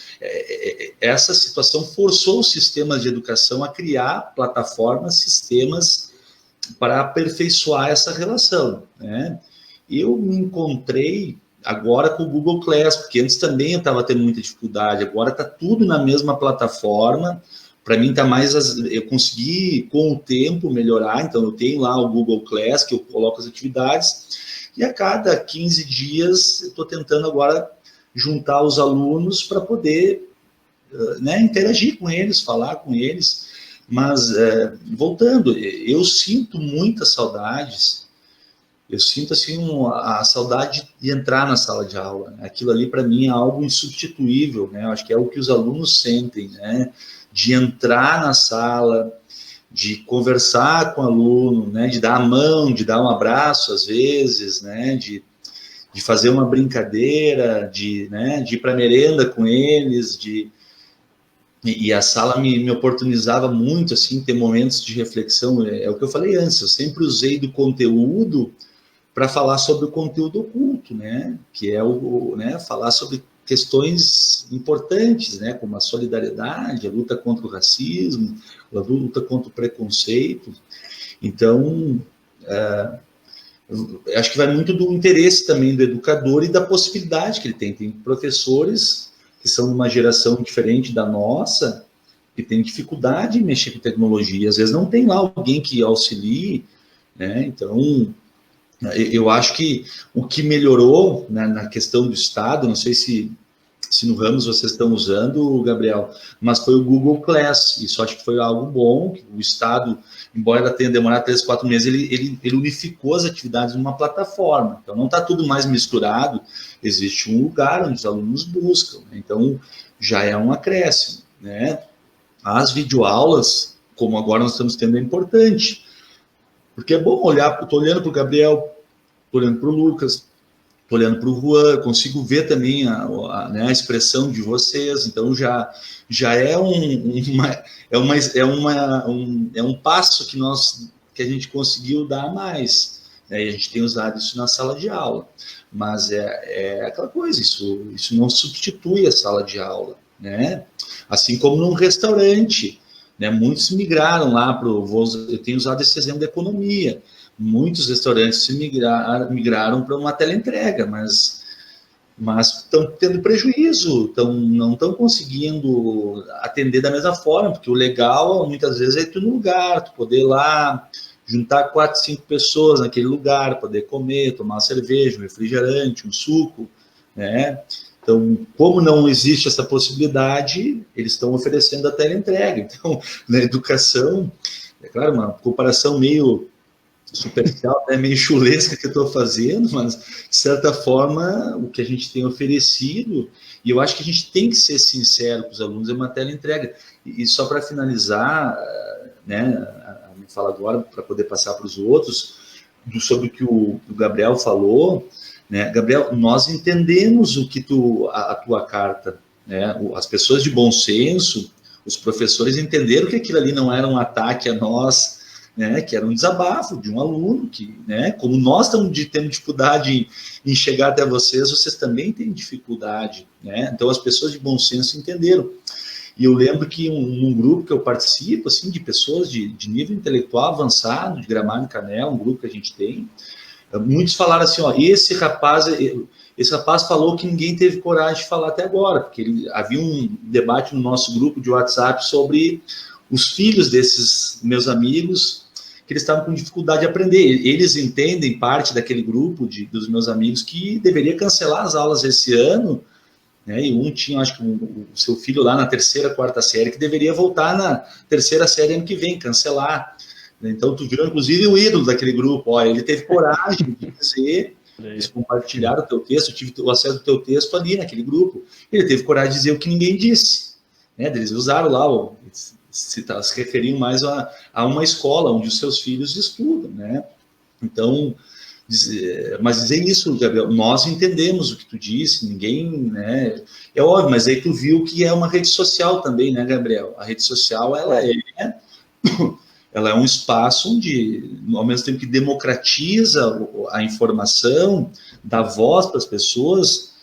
essa situação forçou os sistemas de educação a criar plataformas, sistemas para aperfeiçoar essa relação, né? Eu me encontrei, agora com o Google Class, porque antes também eu estava tendo muita dificuldade, agora está tudo na mesma plataforma. Para mim está mais, eu consegui com o tempo melhorar, então eu tenho lá o Google Class, que eu coloco as atividades, e a cada 15 dias eu estou tentando agora juntar os alunos para poder, né, interagir com eles, falar com eles. Mas, voltando, eu sinto muitas saudades, eu sinto assim a saudade de entrar na sala de aula, né? Aquilo ali para mim é algo insubstituível, né? Eu acho que é o que os alunos sentem, né? De entrar na sala, de conversar com o aluno, né? De dar a mão, de dar um abraço às vezes, né? De fazer uma brincadeira, né? De ir para a merenda com eles, e a sala me oportunizava muito, assim, ter momentos de reflexão. É o que eu falei antes, eu sempre usei do conteúdo para falar sobre o conteúdo oculto, né? Que é né? Falar sobre questões importantes, né? Como a solidariedade, a luta contra o racismo, a luta contra o preconceito. Então, acho que vai muito do interesse também do educador e da possibilidade que ele tem. Tem professores que são de uma geração diferente da nossa, que tem dificuldade em mexer com tecnologia, às vezes não tem lá alguém que auxilie, né? Então, eu acho que o que melhorou, né, na questão do Estado, não sei se no Ramos vocês estão usando, Gabriel, mas foi o Google Class, isso acho que foi algo bom, que o Estado, embora ela tenha demorado 3, 4 meses, ele unificou as atividades numa plataforma, então não está tudo mais misturado, existe um lugar onde os alunos buscam, né? Então já é um acréscimo, né? As videoaulas, como agora nós estamos tendo, é importante, porque é bom olhar, estou olhando para o Gabriel, estou olhando para o Lucas, estou olhando para o Juan, consigo ver também né, a expressão de vocês, então já é um passo que a gente conseguiu dar a mais, né, e a gente tem usado isso na sala de aula, mas é aquela coisa, isso não substitui a sala de aula, né? Assim como num restaurante, né, muitos migraram lá eu tenho usado esse exemplo da economia, muitos restaurantes migraram para uma teleentrega, mas estão tendo prejuízo, não estão conseguindo atender da mesma forma, porque o legal, muitas vezes, é tu no lugar, tu poder ir lá, juntar 4, 5 pessoas naquele lugar, poder comer, tomar uma cerveja, um refrigerante, um suco, né? Então, como não existe essa possibilidade, eles estão oferecendo a teleentrega. Então, na educação, é claro, uma comparação meio superficial, né, meio chulesca que eu estou fazendo, mas, de certa forma, o que a gente tem oferecido, e eu acho que a gente tem que ser sincero com os alunos, é uma teleentrega. E só para finalizar, né, me fala agora, para poder passar para os outros, sobre o que o Gabriel falou, né, Gabriel, nós entendemos o que a tua carta, né, as pessoas de bom senso, os professores entenderam que aquilo ali não era um ataque a nós, né, que era um desabafo de um aluno, que, né, como nós estamos tendo dificuldade em chegar até vocês também têm dificuldade, né, então as pessoas de bom senso entenderam. E eu lembro que num grupo que eu participo, assim, de pessoas de nível intelectual avançado, de Gramado e Canela, um grupo que a gente tem, muitos falaram assim, ó, esse rapaz falou que ninguém teve coragem de falar até agora, porque havia um debate no nosso grupo de WhatsApp sobre os filhos desses meus amigos, que eles estavam com dificuldade de aprender. Eles entendem, parte daquele grupo dos meus amigos, que deveria cancelar as aulas esse ano, né, e um tinha, acho que o seu filho lá na 3ª, 4ª série, que deveria voltar na 3ª série ano que vem, cancelar. Então, tu virou, inclusive, o ídolo daquele grupo. Olha, ele teve coragem de dizer, eles compartilharam o teu texto, eu tive o acesso ao teu texto ali naquele grupo. Ele teve coragem de dizer o que ninguém disse. Né? Eles usaram lá, se referiam mais a uma escola onde os seus filhos estudam. Né? Então, mas dizer isso, Gabriel, nós entendemos o que tu disse, ninguém, né? É óbvio, mas aí tu viu que é uma rede social também, né, Gabriel? A rede social, ela é um espaço onde, ao mesmo tempo que democratiza a informação, dá voz para as pessoas,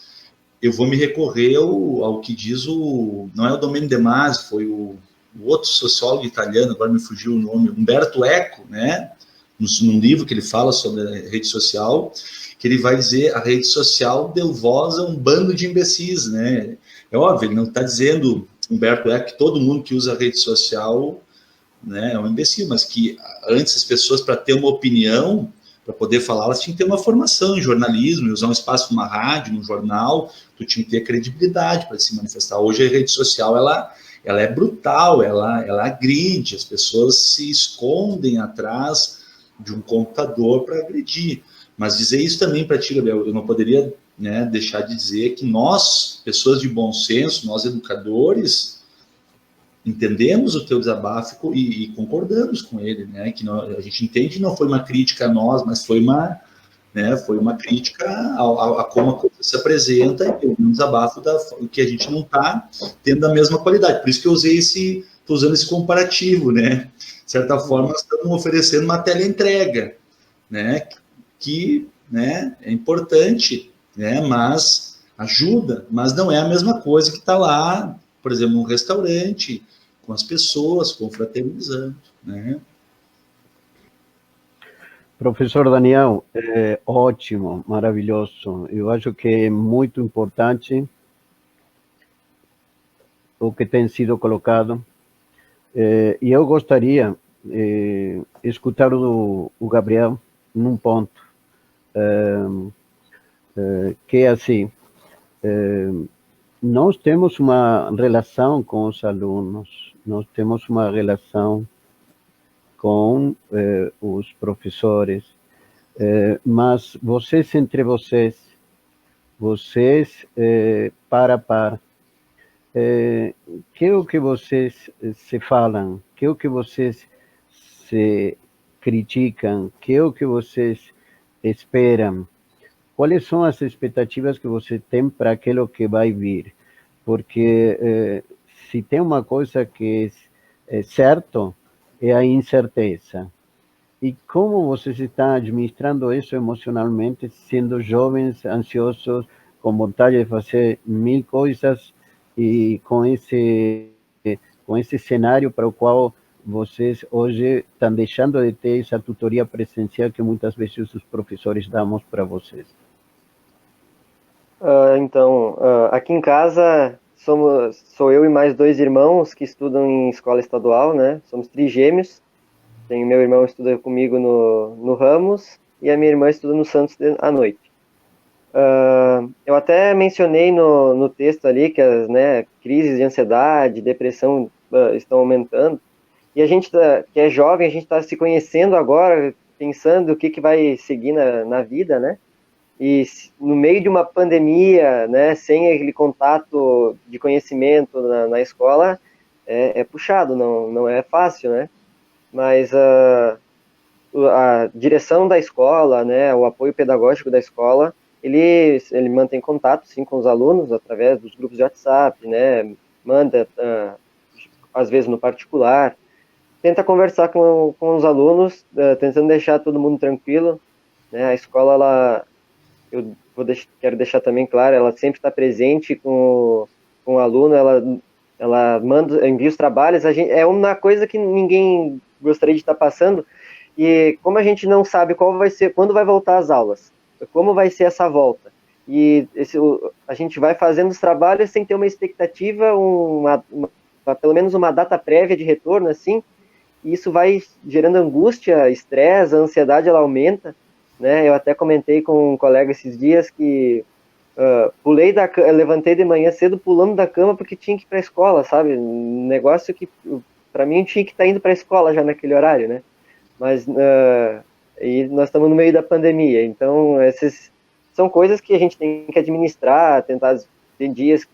eu vou me recorrer ao que diz não é o Domenico De Masi, foi o outro sociólogo italiano, agora me fugiu o nome, Umberto Eco, né? Num livro que ele fala sobre a rede social, que ele vai dizer a rede social deu voz a um bando de imbecis, né? É óbvio, ele não está dizendo, Humberto Eco, que todo mundo que usa a rede social, né, é um imbecil, mas que antes as pessoas, para ter uma opinião, para poder falar, elas tinham que ter uma formação em jornalismo, usar um espaço numa rádio, num jornal, tu tinha que ter credibilidade para se manifestar. Hoje a rede social, ela é brutal, ela agride, as pessoas se escondem atrás de um computador para agredir. Mas dizer isso também para ti, Gabriel, eu não poderia, né, deixar de dizer que nós, pessoas de bom senso, nós educadores, entendemos o teu desabafo e concordamos com ele, né? Que a gente entende que não foi uma crítica a nós, mas foi uma, né, foi uma crítica a como a coisa se apresenta e um desabafo que a gente não está tendo a mesma qualidade. Por isso que eu estou usando esse comparativo, né? De certa forma, nós estamos oferecendo uma teleentrega, né? Que, né, é importante, né? Mas ajuda, mas não é a mesma coisa que está lá, por exemplo, num restaurante, com as pessoas, confraternizando, né?
Professor Daniel, ótimo, maravilhoso. Eu acho que é muito importante o que tem sido colocado. E eu gostaria de escutar o Gabriel num ponto, que é assim, nós temos uma relação com os alunos, nós temos uma relação com os professores, mas vocês entre vocês para par, que é o que vocês se falam, que é o que vocês se criticam, que é o que vocês esperam, quais são as expectativas que você tem para aquilo que vai vir, porque se tem uma coisa que é certo, é a incerteza. E como vocês estão administrando isso emocionalmente, sendo jovens, ansiosos, com vontade de fazer mil coisas e com esse cenário para o qual vocês hoje estão deixando de ter essa tutoria presencial que muitas vezes os professores damos para vocês?
Então, aqui em casa sou eu e mais 2 irmãos que estudam em escola estadual, né? Somos trigêmeos. Tem meu irmão estuda comigo no Ramos e a minha irmã estuda no Santos à noite. Eu até mencionei no texto ali que as, né, crises de ansiedade, depressão estão aumentando. E a gente que é jovem, a gente está se conhecendo agora, pensando o que vai seguir na vida, né? E no meio de uma pandemia, né, sem aquele contato de conhecimento na escola, é puxado, não é fácil, né? Mas a direção da escola, né, o apoio pedagógico da escola, ele mantém contato, sim, com os alunos através dos grupos de WhatsApp, né, manda, às vezes no particular, tenta conversar com os alunos, tentando deixar todo mundo tranquilo, né, a escola, quero deixar também claro, ela sempre está presente com o aluno, ela envia os trabalhos, é uma coisa que ninguém gostaria de estar passando, e como a gente não sabe quando vai voltar as aulas, como vai ser essa volta, e a gente vai fazendo os trabalhos sem ter uma expectativa, pelo menos uma data prévia de retorno, assim, e isso vai gerando angústia, estresse, a ansiedade ela aumenta, né? Eu até comentei com um colega esses dias que levantei de manhã cedo pulando da cama porque tinha que ir para a escola, sabe? Um negócio que para mim tinha que estar indo para a escola já naquele horário, né? Mas e nós estamos no meio da pandemia, então essas são coisas que a gente tem que administrar, tentar, tem dias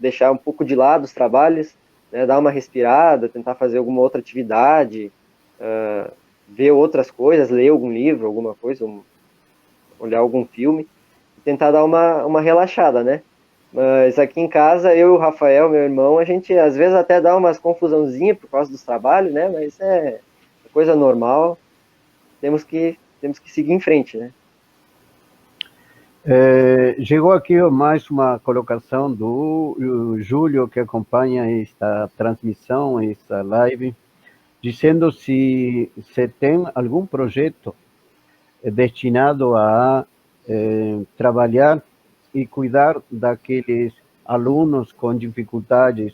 deixar um pouco de lado os trabalhos, né? Dar uma respirada, tentar fazer alguma outra atividade, ver outras coisas, ler algum livro, alguma coisa, olhar algum filme, tentar dar uma relaxada, né? Mas aqui em casa, eu e o Rafael, meu irmão, a gente às vezes até dá umas confusãozinhas por causa dos trabalhos, né? Mas é coisa normal, temos que seguir em frente, né?
Chegou aqui mais uma colocação do Júlio, que acompanha esta transmissão, esta live, dizendo se tem algum projeto destinado a trabalhar e cuidar daqueles alunos com dificuldades,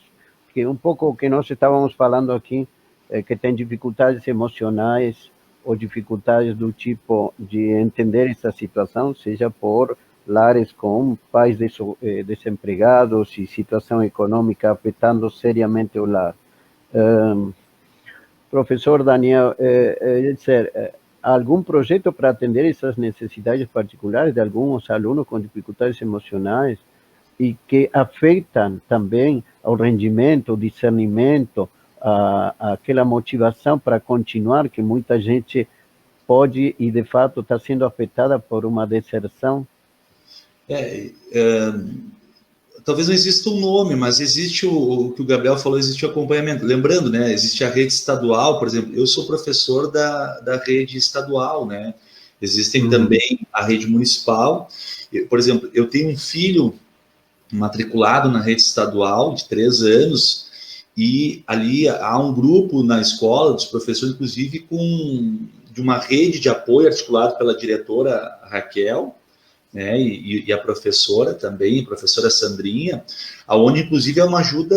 que um pouco o que nós estávamos falando aqui, que tem dificuldades emocionais ou dificuldades do tipo de entender essa situação, seja por lares com pais desempregados e situação econômica afetando seriamente o lar. Professor Daniel, algum projeto para atender essas necessidades particulares de alguns alunos com dificuldades emocionais e que afetam também ao rendimento, o discernimento, aquela motivação para continuar, que muita gente pode e de fato está sendo afetada por uma deserção?
Talvez não exista um nome, mas existe o que o Gabriel falou, existe o acompanhamento. Lembrando, né, existe a rede estadual, por exemplo, eu sou professor da rede estadual, né? Existem também a rede municipal. Por exemplo, eu tenho um filho matriculado na rede estadual de 3 anos, e ali há um grupo na escola dos professores, inclusive de uma rede de apoio articulado pela diretora Raquel, né, e a professora também, a professora Sandrinha, aonde inclusive é uma ajuda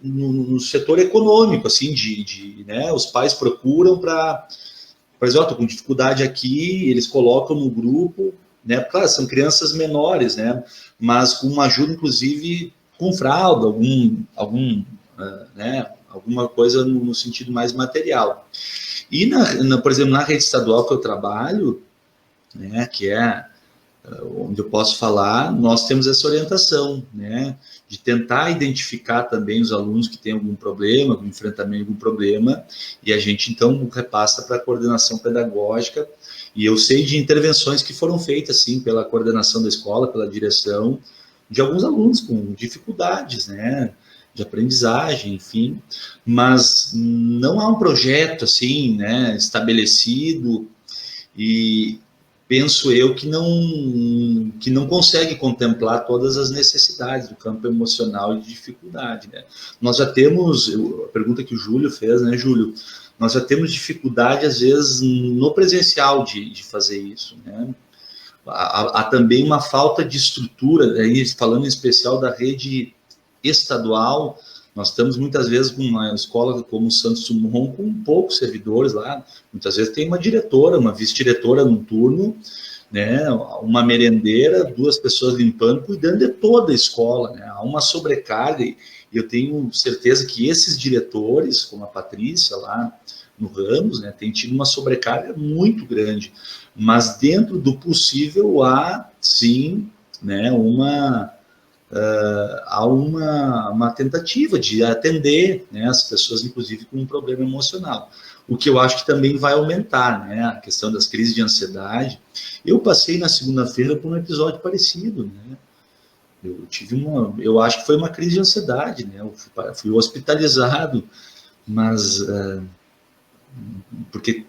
no setor econômico, assim, né, os pais procuram para dizer, estou com dificuldade aqui, eles colocam no grupo, né, claro, são crianças menores, né, mas com uma ajuda, inclusive, com fralda, né, alguma coisa no sentido mais material. E, por exemplo, na rede estadual que eu trabalho, né, que é onde eu posso falar, nós temos essa orientação, né, de tentar identificar também os alunos que têm algum problema, algum enfrentamento, algum problema, e a gente, então, repassa para a coordenação pedagógica, e eu sei de intervenções que foram feitas, sim, pela coordenação da escola, pela direção, de alguns alunos com dificuldades, né, de aprendizagem, enfim, mas não há um projeto, assim, né, estabelecido, e penso eu que não consegue contemplar todas as necessidades do campo emocional e de dificuldade, né? Nós já temos, a pergunta que o Júlio fez, né, Júlio? Nós já temos dificuldade, às vezes, no presencial de fazer isso, né? Há também uma falta de estrutura, aí, falando em especial da rede estadual. Nós estamos muitas vezes com uma escola como o Santos Dumont com poucos servidores lá, muitas vezes tem uma diretora, uma vice-diretora num turno, né, uma merendeira, 2 pessoas limpando, cuidando de toda a escola, né, há uma sobrecarga, e eu tenho certeza que esses diretores, como a Patrícia lá no Ramos, né, tem tido uma sobrecarga muito grande, mas dentro do possível há, sim, né, há uma tentativa de atender, né, as pessoas, inclusive, com um problema emocional. O que eu acho que também vai aumentar, né, a questão das crises de ansiedade. Eu passei na segunda-feira por um episódio parecido, né? Eu acho que foi uma crise de ansiedade, né? Eu fui hospitalizado, mas porque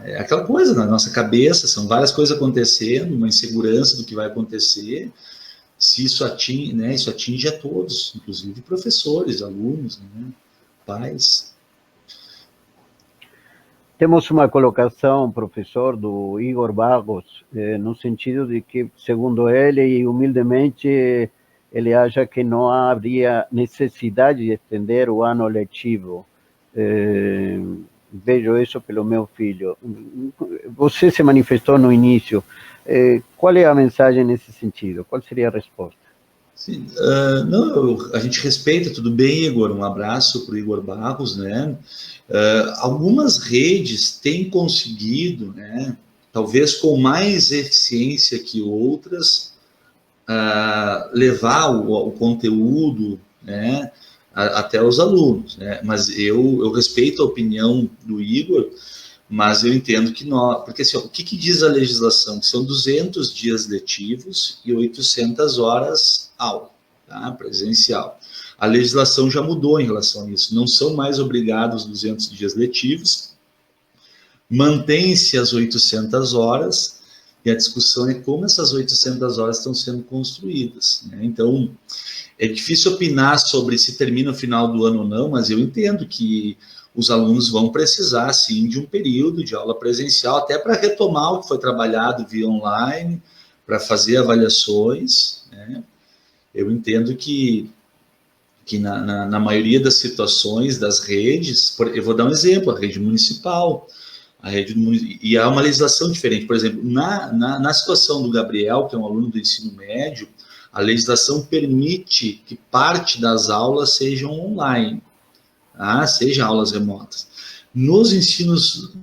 é aquela coisa na nossa cabeça, são várias coisas acontecendo, uma insegurança do que vai acontecer. Se isso atinge, né, isso atinge a todos, inclusive professores, alunos, né, pais.
Temos uma colocação, professor, do Igor Barros, no sentido de que, segundo ele, e humildemente, ele acha que não haveria necessidade de estender o ano letivo. Vejo isso pelo meu filho. Você se manifestou no início. Qual é a mensagem nesse sentido? Qual seria a resposta?
Sim, a gente respeita, tudo bem, Igor? Um abraço para o Igor Barros, né? Algumas redes têm conseguido, né, talvez com mais eficiência que outras, levar o conteúdo, né, até os alunos, né? Mas eu respeito a opinião do Igor, mas eu entendo que nós... Porque assim, o que diz a legislação? Que são 200 dias letivos e 800 horas aula, tá? Presencial. A legislação já mudou em relação a isso. Não são mais obrigados 200 dias letivos, mantém-se as 800 horas, e a discussão é como essas 800 horas estão sendo construídas, né? Então, é difícil opinar sobre se termina no final do ano ou não, mas eu entendo que os alunos vão precisar, sim, de um período de aula presencial, até para retomar o que foi trabalhado via online, para fazer avaliações, né? Eu entendo que na maioria das situações das redes, eu vou dar um exemplo, a rede municipal, e há uma legislação diferente. Por exemplo, na situação do Gabriel, que é um aluno do ensino médio, a legislação permite que parte das aulas sejam online, tá? Sejam aulas remotas.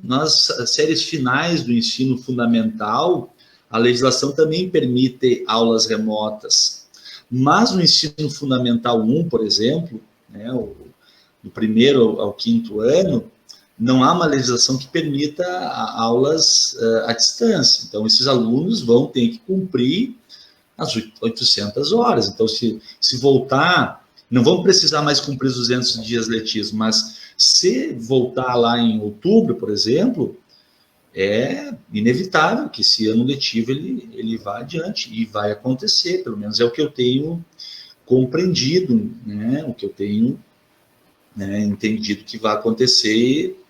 Nas séries finais do ensino fundamental, a legislação também permite aulas remotas. Mas no ensino fundamental 1, por exemplo, né, do primeiro ao quinto ano, não há uma legislação que permita aulas à distância. Então, esses alunos vão ter que cumprir as 800 horas. Então, se voltar, não vão precisar mais cumprir os 200 dias letivos, mas se voltar lá em outubro, por exemplo, é inevitável que esse ano letivo ele vá adiante, e vai acontecer, pelo menos é o que eu tenho compreendido, né? O que eu tenho, né, entendido que vai acontecer,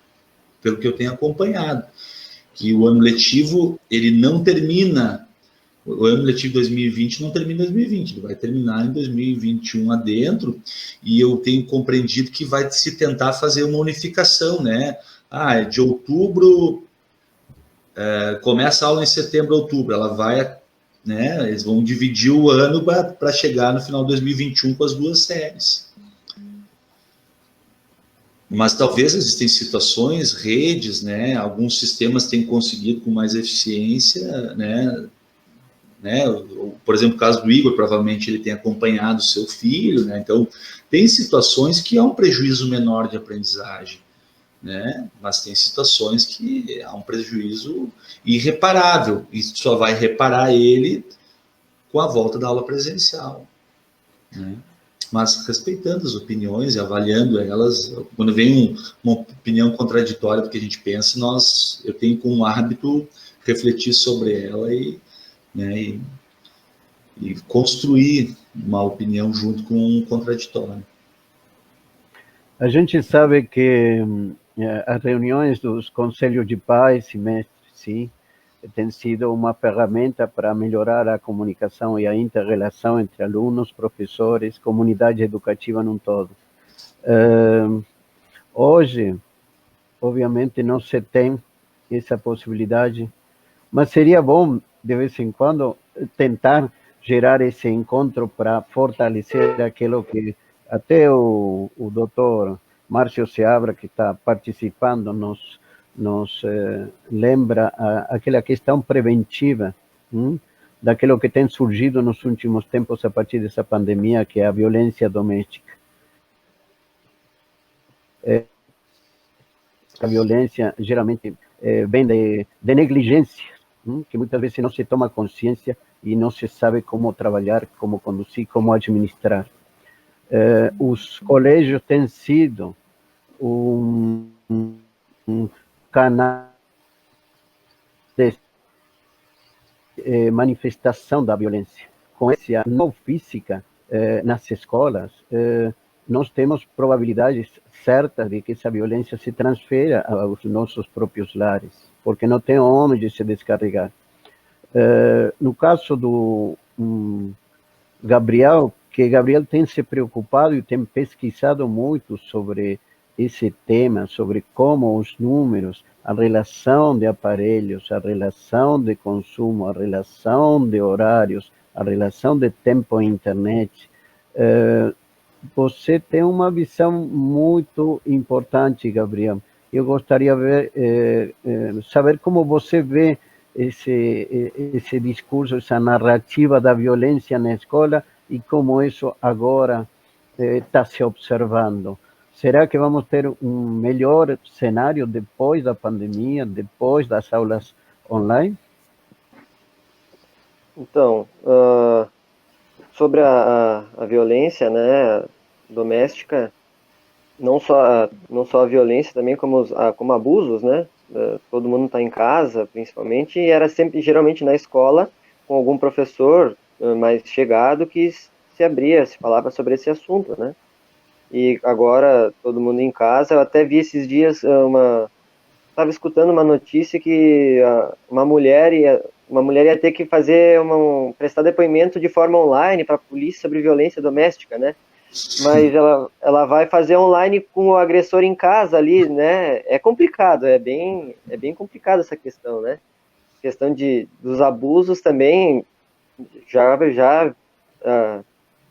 pelo que eu tenho acompanhado, que o ano letivo, ele não termina, o ano letivo 2020 não termina em 2020, ele vai terminar em 2021 adentro, e eu tenho compreendido que vai se tentar fazer uma unificação, né? De outubro, começa a aula em setembro, outubro, ela vai, né? Eles vão dividir o ano para chegar no final de 2021 com as duas séries. Mas talvez existem situações, redes, né? Alguns sistemas têm conseguido com mais eficiência, né? Por exemplo, o caso do Igor, provavelmente ele tem acompanhado o seu filho, né? Então, tem situações que há um prejuízo menor de aprendizagem, né? Mas tem situações que há um prejuízo irreparável, e só vai reparar ele com a volta da aula presencial, né? Mas respeitando as opiniões e avaliando elas, quando vem uma opinião contraditória do que a gente pensa, eu tenho como hábito refletir sobre ela né, e construir uma opinião junto com um contraditório.
A gente sabe que as reuniões dos conselhos de pais e mestres, sim, tem sido uma ferramenta para melhorar a comunicação e a inter-relação entre alunos, professores, comunidade educativa num todo. Hoje, obviamente, não se tem essa possibilidade, mas seria bom, de vez em quando, tentar gerar esse encontro para fortalecer aquilo que até o doutor Márcio Seabra, que está participando, nos lembra aquela questão preventiva, daquilo que tem surgido nos últimos tempos a partir dessa pandemia, que é a violência doméstica. A violência geralmente vem de negligência, que muitas vezes não se toma consciência e não se sabe como trabalhar, como conduzir, como administrar. Os colégios têm sido um canal de manifestação da violência. Com essa não física nas escolas, nós temos probabilidades certas de que essa violência se transfira aos nossos próprios lares, porque não tem onde se descarregar. No caso do Gabriel, que Gabriel tem se preocupado e tem pesquisado muito sobre esse tema, sobre como os números, a relação de aparelhos, a relação de consumo, a relação de horários, a relação de tempo em internet. Você tem uma visão muito importante, Gabriel. Eu gostaria de saber como você vê esse discurso, essa narrativa da violência na escola e como isso agora está se observando. Será que vamos ter um melhor cenário depois da pandemia, depois das aulas online?
Então, sobre a violência, né, doméstica, não só a violência, também como abusos, né? Todo mundo está em casa, principalmente, e era sempre, geralmente, na escola, com algum professor mais chegado que se falava sobre esse assunto, né? E agora, todo mundo em casa, eu até vi esses dias estava escutando uma notícia que uma mulher uma mulher ia ter que fazer prestar depoimento de forma online para a polícia sobre violência doméstica, né? Mas ela vai fazer online com o agressor em casa ali, né? É complicado, é bem complicado essa questão, né? Questão dos abusos também,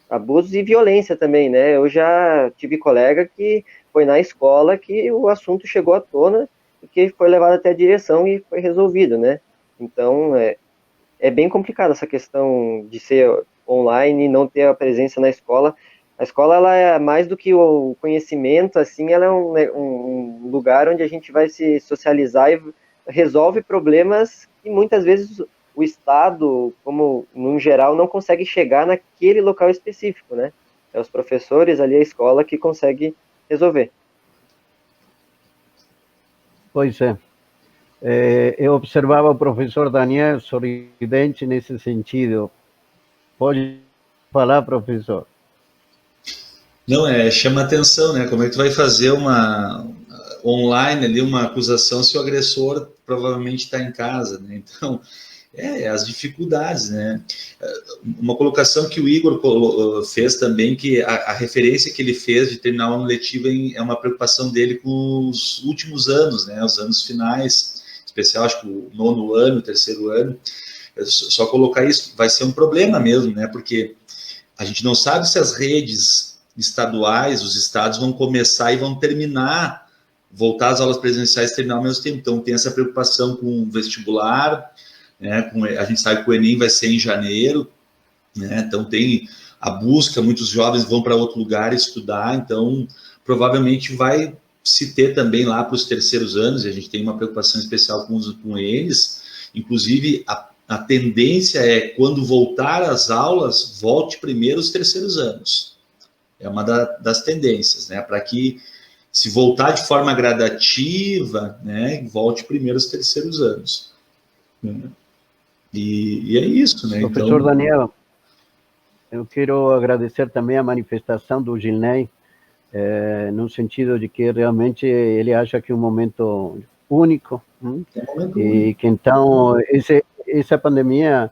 abusos e violência também, né? Eu já tive colega que foi na escola que o assunto chegou à tona e que foi levado até a direção e foi resolvido, né? Então, é bem complicado essa questão de ser online e não ter a presença na escola. A escola, ela é mais do que o conhecimento, assim, ela é um lugar onde a gente vai se socializar e resolve problemas que muitas vezes o Estado, como no geral, não consegue chegar naquele local específico, né? É os professores ali, a escola, que consegue resolver.
Pois é. Eu observava o professor Daniel sorridente nesse sentido. Pode falar, professor?
Não, chama atenção, né? Como é que tu vai fazer uma online ali, uma acusação se o agressor provavelmente está em casa, né? Então, as dificuldades, né? Uma colocação que o Igor fez também, que a referência que ele fez de terminar o ano letivo é uma preocupação dele com os últimos anos, né? Os anos finais, especial, acho que o 9º ano, o 3º ano. Só colocar isso vai ser um problema mesmo, né? Porque a gente não sabe se as redes estaduais, os estados vão começar e vão terminar, voltar às aulas presenciais e terminar ao mesmo tempo. Então tem essa preocupação com o vestibular, né? A gente sabe que o Enem vai ser em janeiro, né? Então tem a busca, muitos jovens vão para outro lugar estudar, então provavelmente vai se ter também lá para os terceiros anos, e a gente tem uma preocupação especial com eles, inclusive a tendência é, quando voltar às aulas, volte primeiro os terceiros anos. É uma das tendências, né? Para que, se voltar de forma gradativa, né, volte primeiro os terceiros anos. Né? E é isso, né?
Professor
então...
Daniel, eu quero agradecer também a manifestação do Gilney, no sentido de que realmente ele acha que é um momento único, e que então essa pandemia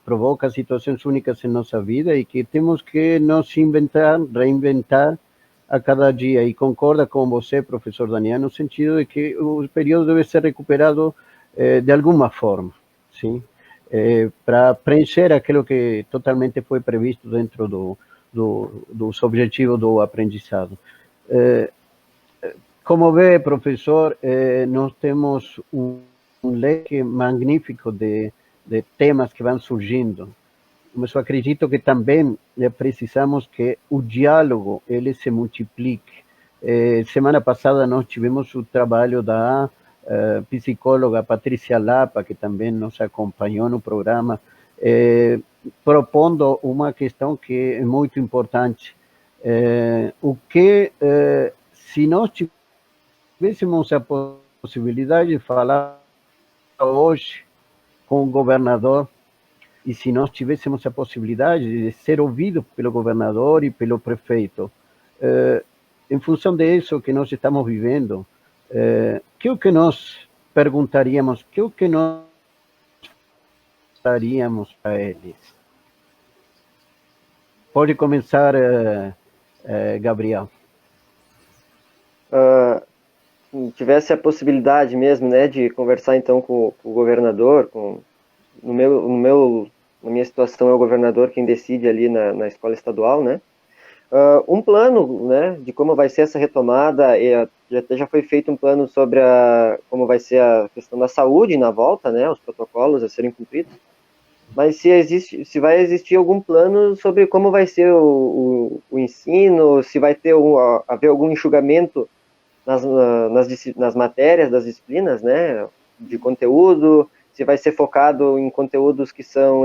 provoca situações únicas em nossa vida e que temos que nos reinventar a cada dia. E concorda com você, professor Daniel, no sentido de que o período deve ser recuperado de alguma forma, sim, para preencher aquilo que totalmente foi previsto dentro dos objetivos do aprendizado. Como vê, professor, nós temos um leque magnífico de temas que vão surgindo, mas eu acredito que também precisamos que o diálogo ele se multiplique. Semana passada nós tivemos o trabalho da psicóloga Patrícia Lapa, que também nos acompanhou no programa, propondo uma questão que é muito importante. Se nós tivéssemos a possibilidade de falar hoje com o governador, e se nós tivéssemos a possibilidade de ser ouvidos pelo governador e pelo prefeito, em função disso que nós estamos vivendo, que é o que nós perguntaríamos, que é o que nós daríamos a eles? Pode começar, Gabriel.
Tivesse a possibilidade mesmo, né, de conversar então com o governador, na minha situação é o governador quem decide ali na escola estadual, né? Um plano, né, de como vai ser essa retomada, já foi feito um plano sobre como vai ser a questão da saúde na volta, né, os protocolos a serem cumpridos, mas se vai existir algum plano sobre como vai ser o ensino, se vai haver algum enxugamento nas matérias, das disciplinas, né, de conteúdo, se vai ser focado em conteúdos que são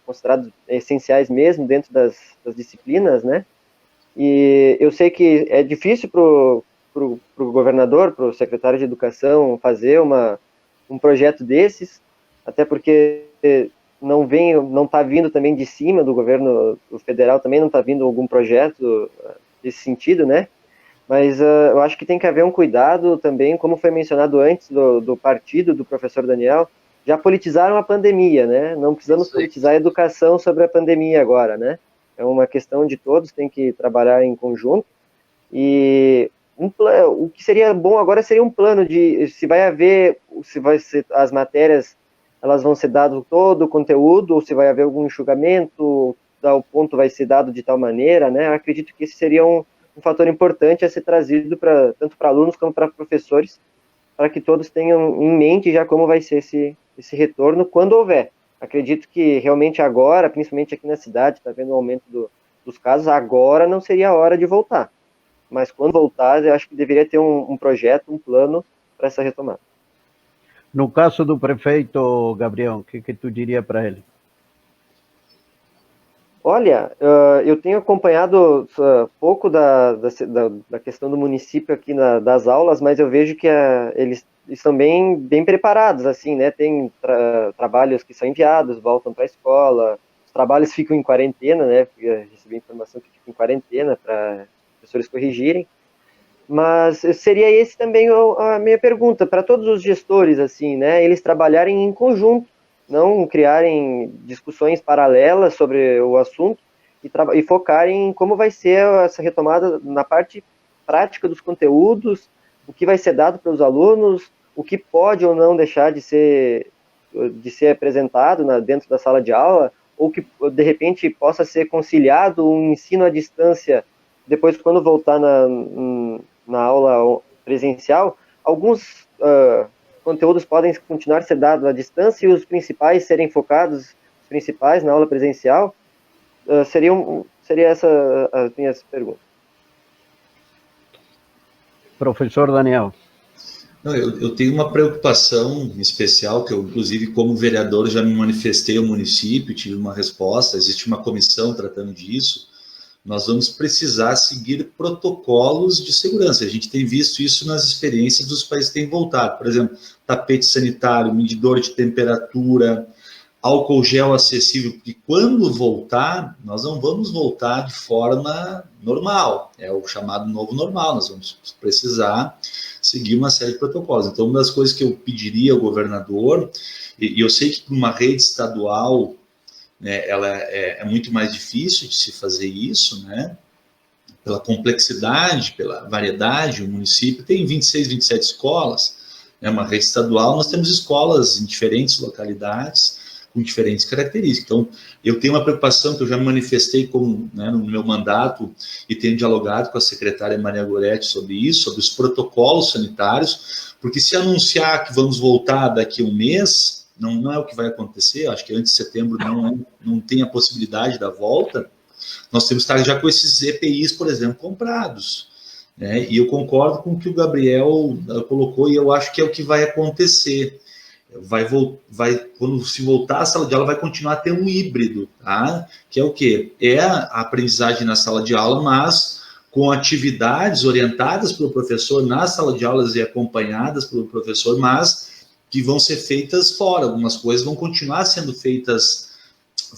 considerados essenciais mesmo dentro das disciplinas, né? E eu sei que é difícil para o governador, para o secretário de Educação, fazer um projeto desses, até porque não está vindo também de cima do governo federal, também não está vindo algum projeto desse sentido, né? Mas eu acho que tem que haver um cuidado também, como foi mencionado antes do partido do professor Daniel, já politizaram a pandemia, né? Não precisamos politizar a educação sobre a pandemia agora, né? É uma questão de todos, tem que trabalhar em conjunto. E o que seria bom agora seria um plano de se vai haver, se vai ser as matérias, elas vão ser dado todo o conteúdo, ou se vai haver algum enxugamento, o ponto vai ser dado de tal maneira, né? Eu acredito que esse seria um fator importante a ser trazido tanto para alunos como para professores, para que todos tenham em mente já como vai ser esse retorno quando houver. Acredito que realmente agora, principalmente aqui na cidade, está vendo um aumento dos casos, agora não seria a hora de voltar. Mas quando voltar, eu acho que deveria ter um projeto, um plano para essa retomada.
No caso do prefeito, Gabriel, o que tu diria para ele?
Olha, eu tenho acompanhado pouco da questão do município aqui das aulas, mas eu vejo que eles estão bem preparados, assim, né? Tem trabalhos que são enviados, voltam para a escola, os trabalhos ficam em quarentena, né? Eu recebi informação que ficam em quarentena para professores corrigirem. Mas seria esse também a minha pergunta para todos os gestores, assim, né? Eles trabalharem em conjunto, não criarem discussões paralelas sobre o assunto e focarem em como vai ser essa retomada na parte prática dos conteúdos, o que vai ser dado para os alunos, o que pode ou não deixar de ser apresentado dentro da sala de aula, ou que de repente possa ser conciliado um ensino à distância depois quando voltar na aula presencial. Alguns conteúdos podem continuar a ser dados à distância e os principais serem focados, os principais na aula presencial. Seria essa as minhas perguntas.
Professor Daniel.
Não, eu tenho uma preocupação especial, que eu, inclusive, como vereador, já me manifestei ao município, tive uma resposta, existe uma comissão tratando disso. Nós vamos precisar seguir protocolos de segurança. A gente tem visto isso nas experiências dos países que têm voltado. Por exemplo, tapete sanitário, medidor de temperatura, álcool gel acessível, porque quando voltar, nós não vamos voltar de forma normal. É o chamado novo normal, nós vamos precisar seguir uma série de protocolos. Então, uma das coisas que eu pediria ao governador, e eu sei que uma rede estadual, né, ela é muito mais difícil de se fazer isso, né, pela complexidade, pela variedade. O município tem 26, 27 escolas, né, uma rede estadual, nós temos escolas em diferentes localidades, com diferentes características. Então, eu tenho uma preocupação que eu já me manifestei no meu mandato e tenho dialogado com a secretária Maria Goretti sobre isso, sobre os protocolos sanitários, porque se anunciar que vamos voltar daqui a um mês, não é o que vai acontecer. Acho que antes de setembro não tem a possibilidade da volta. Nós temos que estar já com esses EPIs, por exemplo, comprados, né? E eu concordo com o que o Gabriel colocou, e eu acho que é o que vai acontecer. Quando se voltar à sala de aula, vai continuar a ter um híbrido, tá? Que é o quê? É a aprendizagem na sala de aula, mas com atividades orientadas pelo professor na sala de aulas e acompanhadas pelo professor, mas que vão ser feitas fora. Algumas coisas vão continuar sendo feitas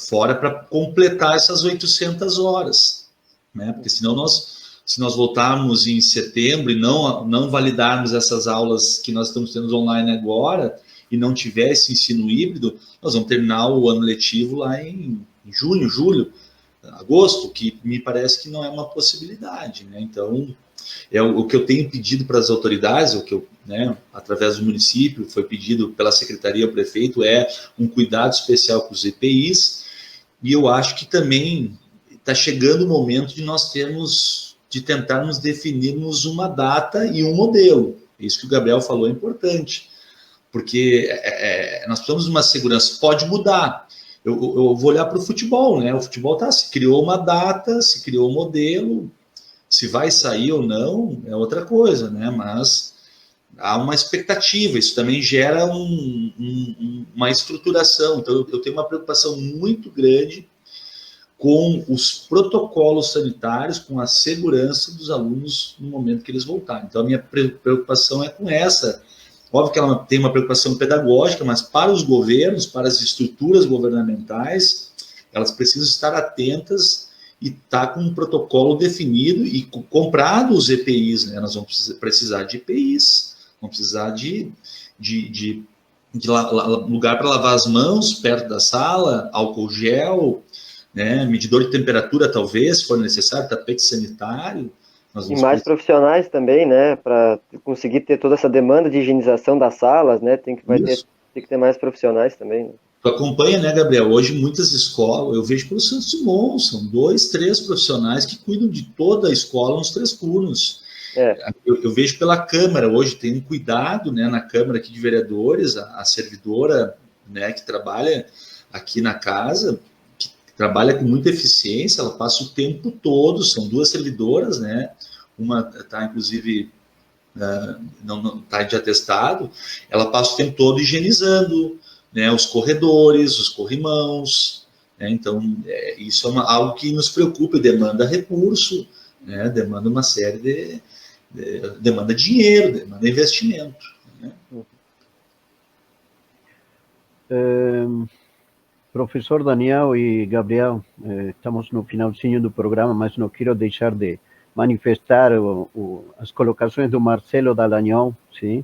fora para completar essas 800 horas, né? Porque senão se nós voltarmos em setembro e não validarmos essas aulas que nós estamos tendo online agora, e não tiver esse ensino híbrido, nós vamos terminar o ano letivo lá em junho, julho, agosto, que me parece que não é uma possibilidade, né? Então, o que eu tenho pedido para as autoridades, o que eu, né, através do município, foi pedido pela secretaria ao prefeito, é um cuidado especial com os EPIs, e eu acho que também está chegando o momento de tentarmos definirmos uma data e um modelo. Isso que o Gabriel falou é importante, porque nós precisamos de uma segurança. Pode mudar. Eu vou olhar para o futebol, né? O futebol se criou uma data, se criou um modelo, se vai sair ou não é outra coisa, né? Mas há uma expectativa, isso também gera uma estruturação. Então, eu tenho uma preocupação muito grande com os protocolos sanitários, com a segurança dos alunos no momento que eles voltarem. Então, a minha preocupação é com essa. Óbvio que ela tem uma preocupação pedagógica, mas para os governos, para as estruturas governamentais, elas precisam estar atentas e estar com um protocolo definido e comprado os EPIs, né? Nós vamos precisar de EPIs, vamos precisar de lugar para lavar as mãos perto da sala, álcool gel, né, medidor de temperatura, talvez, se for necessário, tapete sanitário.
E mais profissionais também, né, para conseguir ter toda essa demanda de higienização das salas, né, tem que ter mais profissionais também. Né?
Tu acompanha, né, Gabriel? Hoje muitas escolas, eu vejo pelo Santos Dumont, são 2, 3 profissionais que cuidam de toda a escola nos 3 turnos. Eu vejo pela Câmara, hoje tem um cuidado, né, na Câmara aqui de Vereadores, a servidora, né, que trabalha aqui na casa, que trabalha com muita eficiência, ela passa o tempo todo, são 2 servidoras, né, uma está inclusive não está de atestado, ela passa o tempo todo higienizando, né, os corredores, os corrimãos, né, então isso é algo que nos preocupa e demanda recurso, né, demanda uma série demanda dinheiro, demanda investimento. Né?
Professor Daniel e Gabriel, estamos no finalzinho do programa, mas não quero deixar de manifestar as colocações do Marcelo Dallagnol, sim?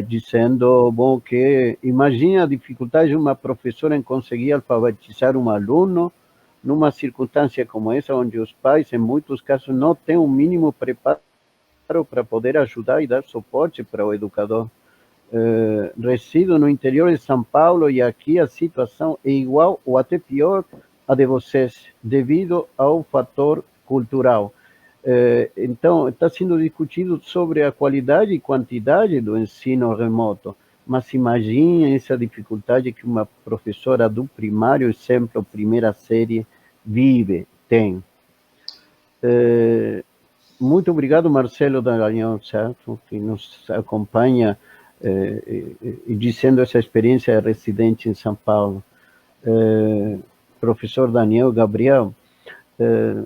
Dizendo, bom, que imagina a dificuldade de uma professora em conseguir alfabetizar um aluno numa circunstância como essa, onde os pais, em muitos casos, não têm o mínimo preparo para poder ajudar e dar suporte para o educador. Resido no interior de São Paulo e aqui a situação é igual ou até pior a de vocês, devido ao fator cultural. Então, está sendo discutido sobre a qualidade e quantidade do ensino remoto, mas imagine essa dificuldade que uma professora do primário, exemplo, primeira série, tem. Muito obrigado, Marcelo Dallagnol, certo? Que nos acompanha e dizendo essa experiência de residente em São Paulo. Professor Daniel, Gabriel,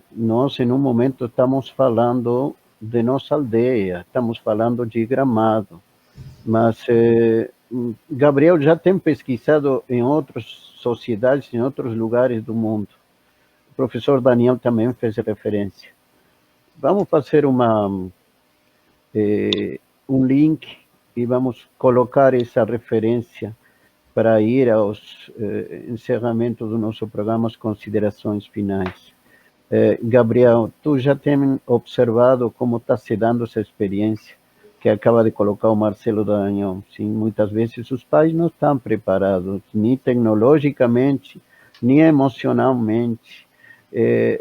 nós, em um momento, estamos falando de nossa aldeia, estamos falando de Gramado, mas Gabriel já tem pesquisado em outras sociedades, em outros lugares do mundo. O professor Daniel também fez referência. Vamos fazer um link e vamos colocar essa referência para ir aos encerramentos do nosso programa, as considerações finais. Gabriel, tu já tem observado como está se dando essa experiência que acaba de colocar o Marcelo Dallagnol? Sim, muitas vezes os pais não estão preparados, nem tecnologicamente, nem emocionalmente,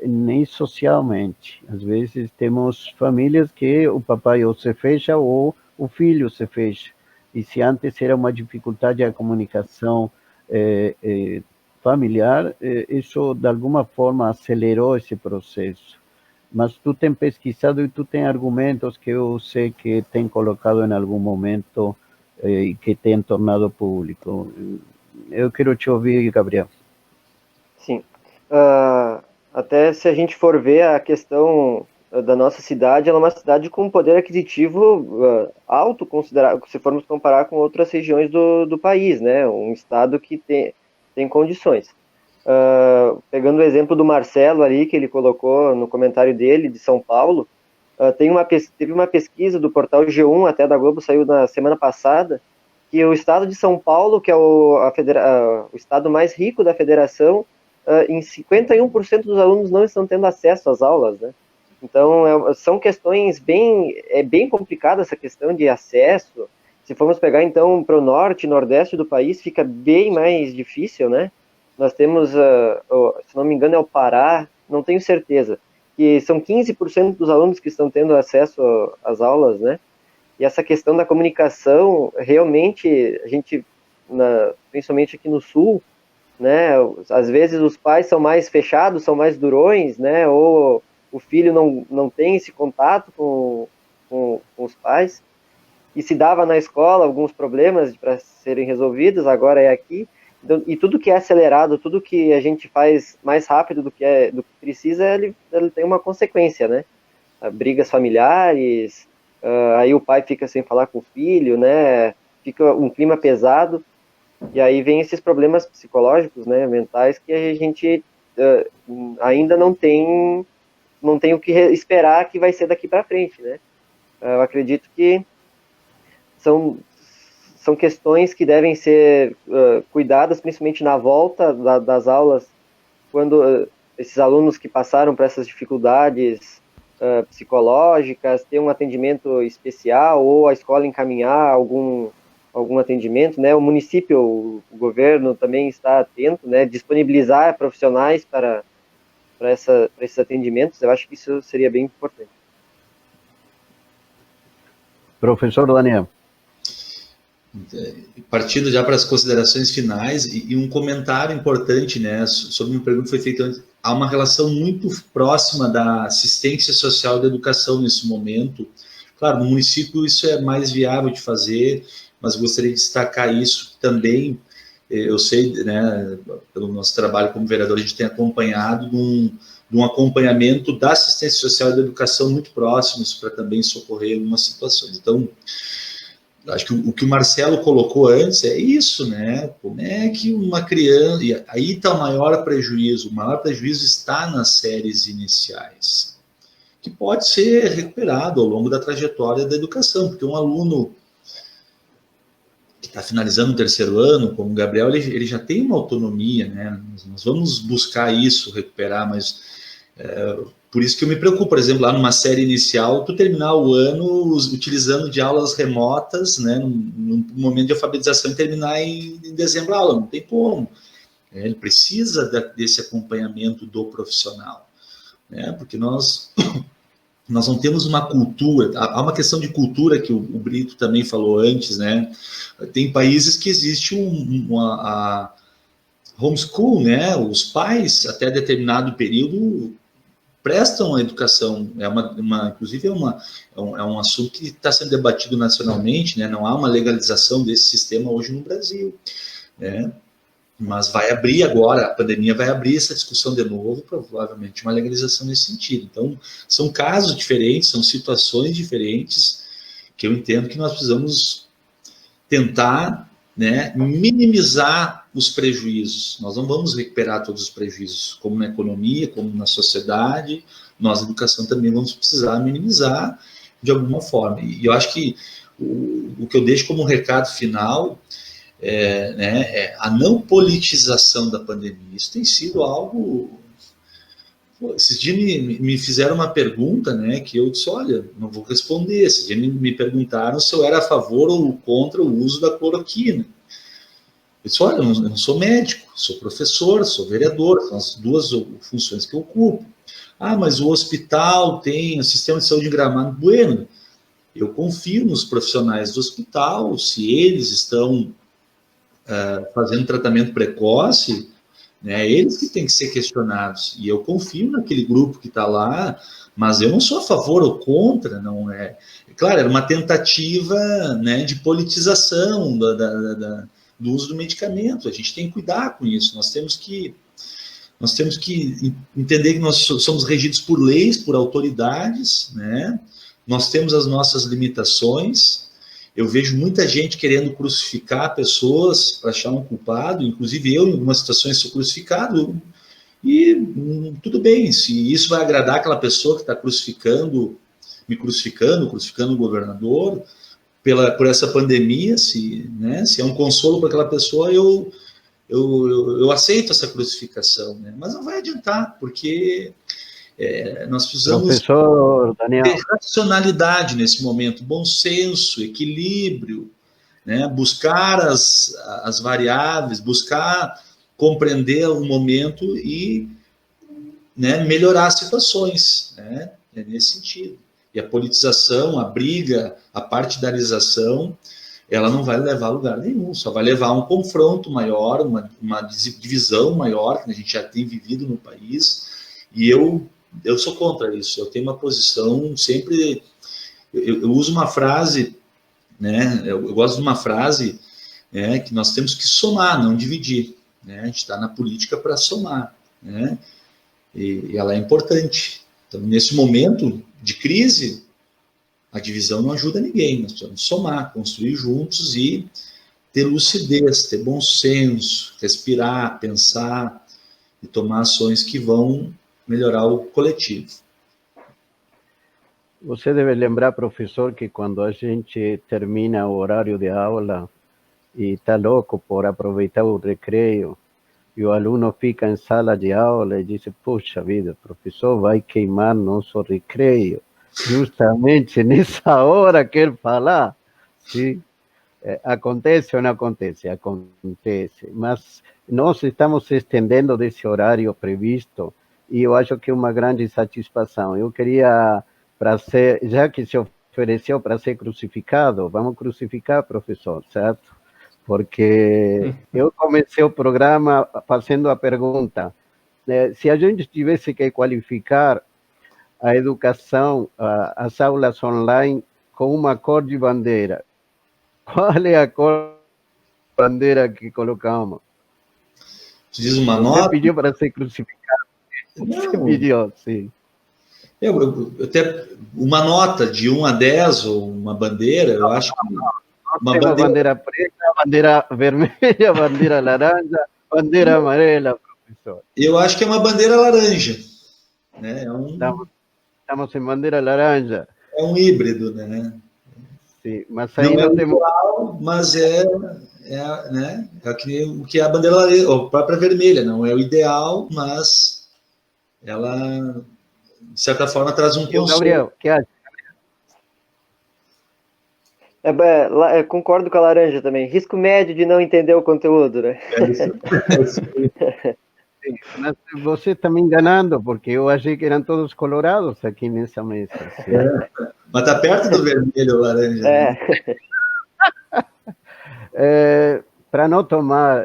nem socialmente. Às vezes temos famílias que o papai ou se fecha ou o filho se fecha. E se antes era uma dificuldade a comunicação familiar, isso de alguma forma acelerou esse processo. Mas tu tem pesquisado e tu tem argumentos que eu sei que tem colocado em algum momento e que tem tornado público. Eu quero te ouvir, Gabriel.
Sim. Até se a gente for ver a questão da nossa cidade, ela é uma cidade com poder aquisitivo alto, se formos comparar com outras regiões do país, né? Um estado que tem condições. Pegando o exemplo do Marcelo ali, que ele colocou no comentário dele, de São Paulo, teve uma pesquisa do portal G1, até da Globo, saiu na semana passada, que o estado de São Paulo, que é o estado mais rico da federação, em 51% dos alunos não estão tendo acesso às aulas, né? Então, são questões bem complicadas, essa questão de acesso. Se formos pegar, então, para o norte e nordeste do país, fica bem mais difícil, né? Nós temos, se não me engano, é o Pará, não tenho certeza, que são 15% dos alunos que estão tendo acesso às aulas, né? E essa questão da comunicação, realmente, a gente, principalmente aqui no Sul, né, às vezes os pais são mais fechados, são mais durões, né, ou o filho não tem esse contato com os pais, e se dava na escola alguns problemas para serem resolvidos, agora é aqui. Então, e tudo que é acelerado, tudo que a gente faz mais rápido do que precisa, ele tem uma consequência, né? Brigas familiares, aí o pai fica sem falar com o filho, né? Fica um clima pesado, e aí vem esses problemas psicológicos, né, mentais, que a gente ainda não tem o que esperar que vai ser daqui para frente, né? Eu acredito que são são questões que devem ser cuidadas, principalmente na volta das aulas, quando esses alunos que passaram por essas dificuldades psicológicas, ter um atendimento especial, ou a escola encaminhar algum atendimento, né? O município, o governo também está atento, né? Disponibilizar profissionais para esses atendimentos. Eu acho que isso seria bem importante.
Professor Daniel.
Partindo já para as considerações finais, e um comentário importante, né, sobre uma pergunta que foi feita antes. Há uma relação muito próxima da assistência social e da educação nesse momento. Claro, no município isso é mais viável de fazer, mas gostaria de destacar isso também. Eu sei, né, pelo nosso trabalho como vereador, a gente tem acompanhado de um acompanhamento da assistência social e da educação muito próximos para também socorrer algumas situações. Então, acho que o que o Marcelo colocou antes é isso, né? Como é que uma criança... E aí está o maior prejuízo. O maior prejuízo está nas séries iniciais, que pode ser recuperado ao longo da trajetória da educação, porque um aluno que está finalizando o terceiro ano, como o Gabriel, ele já tem uma autonomia, né? Nós vamos buscar isso, recuperar, mas... por isso que eu me preocupo, por exemplo, lá numa série inicial, tu terminar o ano utilizando de aulas remotas, né, num momento de alfabetização e terminar em dezembro a aula, não tem como. Ele precisa desse acompanhamento do profissional, né, porque nós não temos uma cultura, há uma questão de cultura que o Brito também falou antes, né, tem países que existe uma homeschool, né, os pais até determinado período prestam a educação, inclusive é um assunto que está sendo debatido nacionalmente, né? Não há uma legalização desse sistema hoje no Brasil, né? Mas vai abrir agora, a pandemia vai abrir essa discussão de novo, provavelmente uma legalização nesse sentido. Então, são casos diferentes, são situações diferentes, que eu entendo que nós precisamos tentar, né, minimizar os prejuízos. Nós não vamos recuperar todos os prejuízos, como na economia, como na sociedade. Nós, na educação, também vamos precisar minimizar de alguma forma. E eu acho que o que eu deixo como recado final é a não politização da pandemia. Isso tem sido algo... Esses dias me fizeram uma pergunta, né, que eu disse, olha, não vou responder. Esses dias me perguntaram se eu era a favor ou contra o uso da cloroquina. Eu disse, olha, eu não sou médico, sou professor, sou vereador, são as duas funções que eu ocupo. Ah, mas o hospital tem o sistema de saúde em Gramado. Bueno, eu confio nos profissionais do hospital, se eles estão fazendo tratamento precoce, né, eles que têm que ser questionados, e eu confio naquele grupo que está lá, mas eu não sou a favor ou contra, não é. Claro, era uma tentativa, né, de politização do uso do medicamento. A gente tem que cuidar com isso. Nós temos que entender que nós somos regidos por leis, por autoridades, né? Nós temos as nossas limitações. Eu vejo muita gente querendo crucificar pessoas para achar um culpado, inclusive eu, em algumas situações, sou crucificado, e tudo bem, se isso vai agradar aquela pessoa que está crucificando o governador, por essa pandemia, se é um consolo para aquela pessoa, eu aceito essa crucificação, né? Mas não vai adiantar, porque nós precisamos ter racionalidade nesse momento, bom senso, equilíbrio, né? Buscar as variáveis, buscar compreender o momento e, né, melhorar as situações, né? É nesse sentido. E a politização, a briga, a partidarização, ela não vai levar a lugar nenhum, só vai levar a um confronto maior, uma divisão maior, que a gente já tem vivido no país, e eu sou contra isso. Eu tenho uma posição sempre... Eu uso uma frase, né? Eu gosto de uma frase, né, que nós temos que somar, não dividir, né? A gente está na política para somar, né? E ela é importante. Então, nesse momento de crise, a divisão não ajuda ninguém. Nós precisamos somar, construir juntos e ter lucidez, ter bom senso, respirar, pensar e tomar ações que vão melhorar o coletivo.
Você deve lembrar, professor, que quando a gente termina o horário de aula, e está louco por aproveitar o recreio, e o aluno fica em sala de aula e diz, puxa vida, o professor vai queimar nosso recreio, justamente nessa hora que ele falar. Sim, acontece ou não acontece? Acontece, mas nós estamos estendendo desse horário previsto, e eu acho que é uma grande satisfação. Eu queria, já que se ofereceu para ser crucificado, vamos crucificar, professor, certo? Porque eu comecei o programa fazendo a pergunta, se a gente tivesse que qualificar a educação, as aulas online com uma cor de bandeira, qual é a cor de bandeira que colocamos?
Tu diz uma
Você
nota?
pediu para ser crucificado. Você
Não,
pediu, sim.
até uma nota de 1 a 10, ou uma bandeira, eu acho que uma
Temos
bandeira.
bandeira preta, bandeira vermelha, bandeira laranja, bandeira amarela, professor.
Eu acho que é uma bandeira laranja, né?
Estamos em bandeira laranja.
É um híbrido, né?
Sim, mas aí
Não é
não
o
temos.
ideal, mas né? O que é a bandeira laranja, ou a própria vermelha, não é o ideal, mas ela, de certa forma, traz um
E o
consolo.
Gabriel, que acha?
Concordo com a laranja também. Risco médio de não entender o conteúdo, né?
Sim, mas você está me enganando, porque eu achei que eram todos colorados aqui nessa mesa. Sim.
Mas está perto do vermelho ou laranja, né?
Para não tomar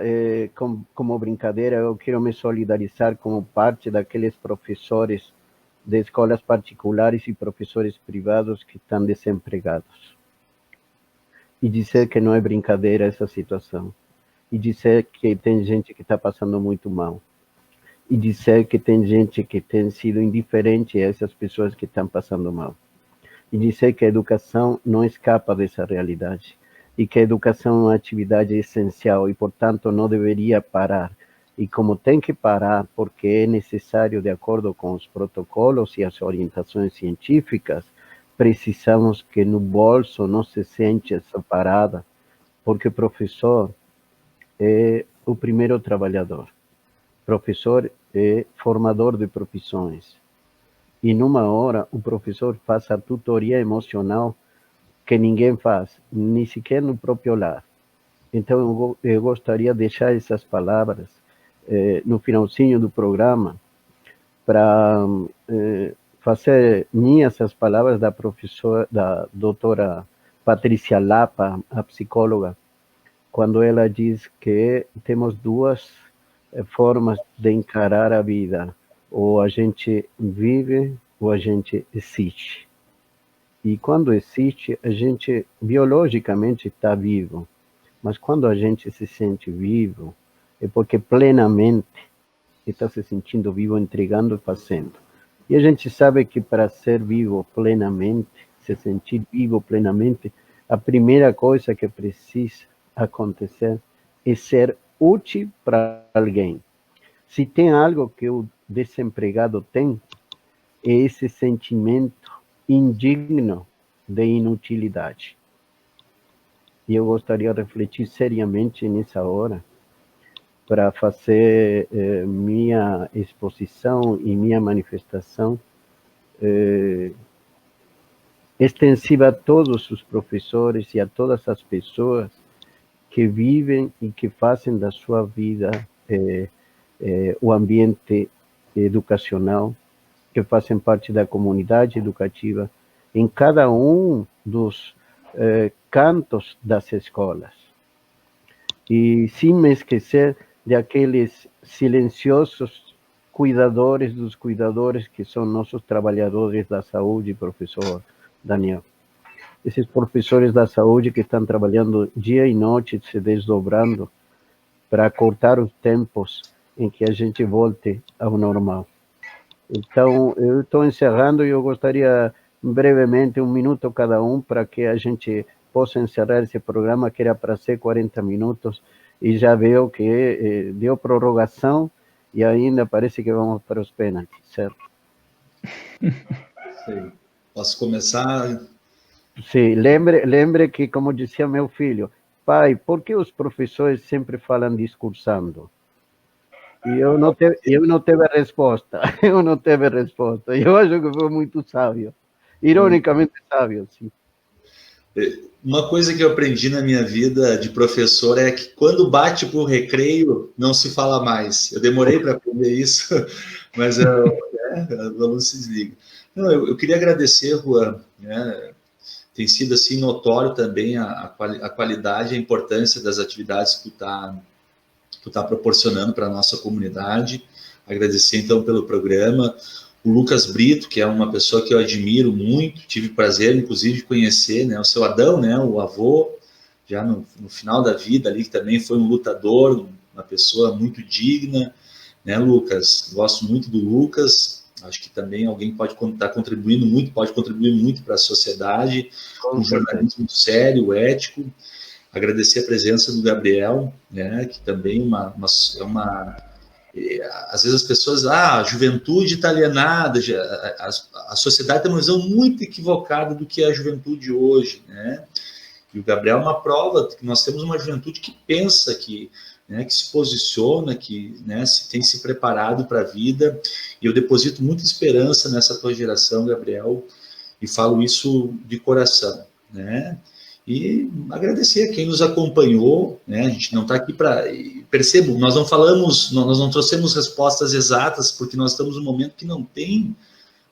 como brincadeira, eu quero me solidarizar como parte daqueles professores de escolas particulares e professores privados que estão desempregados. E dizer que não é brincadeira essa situação. E dizer que tem gente que está passando muito mal. E dizer que tem gente que tem sido indiferente a essas pessoas que estão passando mal. E dizer que a educação não escapa dessa realidade. E que a educação é uma atividade essencial e, portanto, não deveria parar. E como tem que parar, porque é necessário, de acordo com os protocolos e as orientações científicas, precisamos que no bolso não se sente essa parada, porque o professor é o primeiro trabalhador. Professor é formador de profissões. E numa hora, o professor faz a tutoria emocional que ninguém faz, nem sequer no próprio lar. Então, eu gostaria de deixar essas palavras no finalzinho do programa para fazer minhas as palavras da professora, da doutora Patrícia Lapa, a psicóloga, quando ela diz que temos duas formas de encarar a vida. Ou a gente vive, ou a gente existe. E quando existe, a gente biologicamente está vivo. Mas quando a gente se sente vivo, é porque plenamente está se sentindo vivo, entregando e fazendo. E a gente sabe que para ser vivo plenamente, se sentir vivo plenamente, a primeira coisa que precisa acontecer é ser útil para alguém. Se tem algo que o desempregado tem, é esse sentimento indigno de inutilidade. E eu gostaria de refletir seriamente nessa hora para fazer minha exposição e minha manifestação extensiva a todos os professores e a todas as pessoas que vivem e que fazem da sua vida o ambiente educacional, que fazem parte da comunidade educativa, em cada um dos cantos das escolas. E sem me esquecer de aqueles silenciosos cuidadores dos cuidadores, que são nossos trabalhadores da saúde, professor Daniel. Esses professores da saúde que estão trabalhando dia e noite, se desdobrando, para cortar os tempos em que a gente volte ao normal. Então, eu estou encerrando e eu gostaria brevemente, 1 minuto cada um, para que a gente possa encerrar esse programa, que era para ser 40 minutos, e já veio que deu prorrogação e ainda parece que vamos para os pênaltis, certo?
Sim. Posso começar?
Sim, lembre que, como dizia meu filho, pai, por que os professores sempre falam discursando? E eu não tive resposta. Eu não tive resposta. Eu acho que foi muito sábio. Ironicamente sábio, sim.
Uma coisa que eu aprendi na minha vida de professor é que quando bate pro recreio, não se fala mais. Eu demorei para aprender isso, mas os alunos se desligam. Não, eu queria agradecer, Juan, né? Tem sido assim notório também a qualidade e a importância das atividades que tu tá proporcionando para a nossa comunidade. Agradecer então pelo programa. O Lucas Brito, que é uma pessoa que eu admiro muito, tive o prazer, inclusive, de conhecer, né, o seu Adão, né, o avô, já no final da vida ali, que também foi um lutador, uma pessoa muito digna, né, Lucas? Gosto muito do Lucas, acho que também alguém pode estar contribuindo muito, pode contribuir muito para a sociedade, um jornalismo sério, ético. Agradecer a presença do Gabriel, né, que também é uma às vezes as pessoas, a juventude está alienada, a sociedade tem uma visão muito equivocada do que é a juventude hoje, né? E o Gabriel é uma prova de que nós temos uma juventude que pensa, que se posiciona, que, né, tem se preparado para a vida, e eu deposito muita esperança nessa tua geração, Gabriel, e falo isso de coração, né? E agradecer a quem nos acompanhou, né? A gente não está aqui para... Percebo, nós não trouxemos respostas exatas, porque nós estamos num momento que não tem...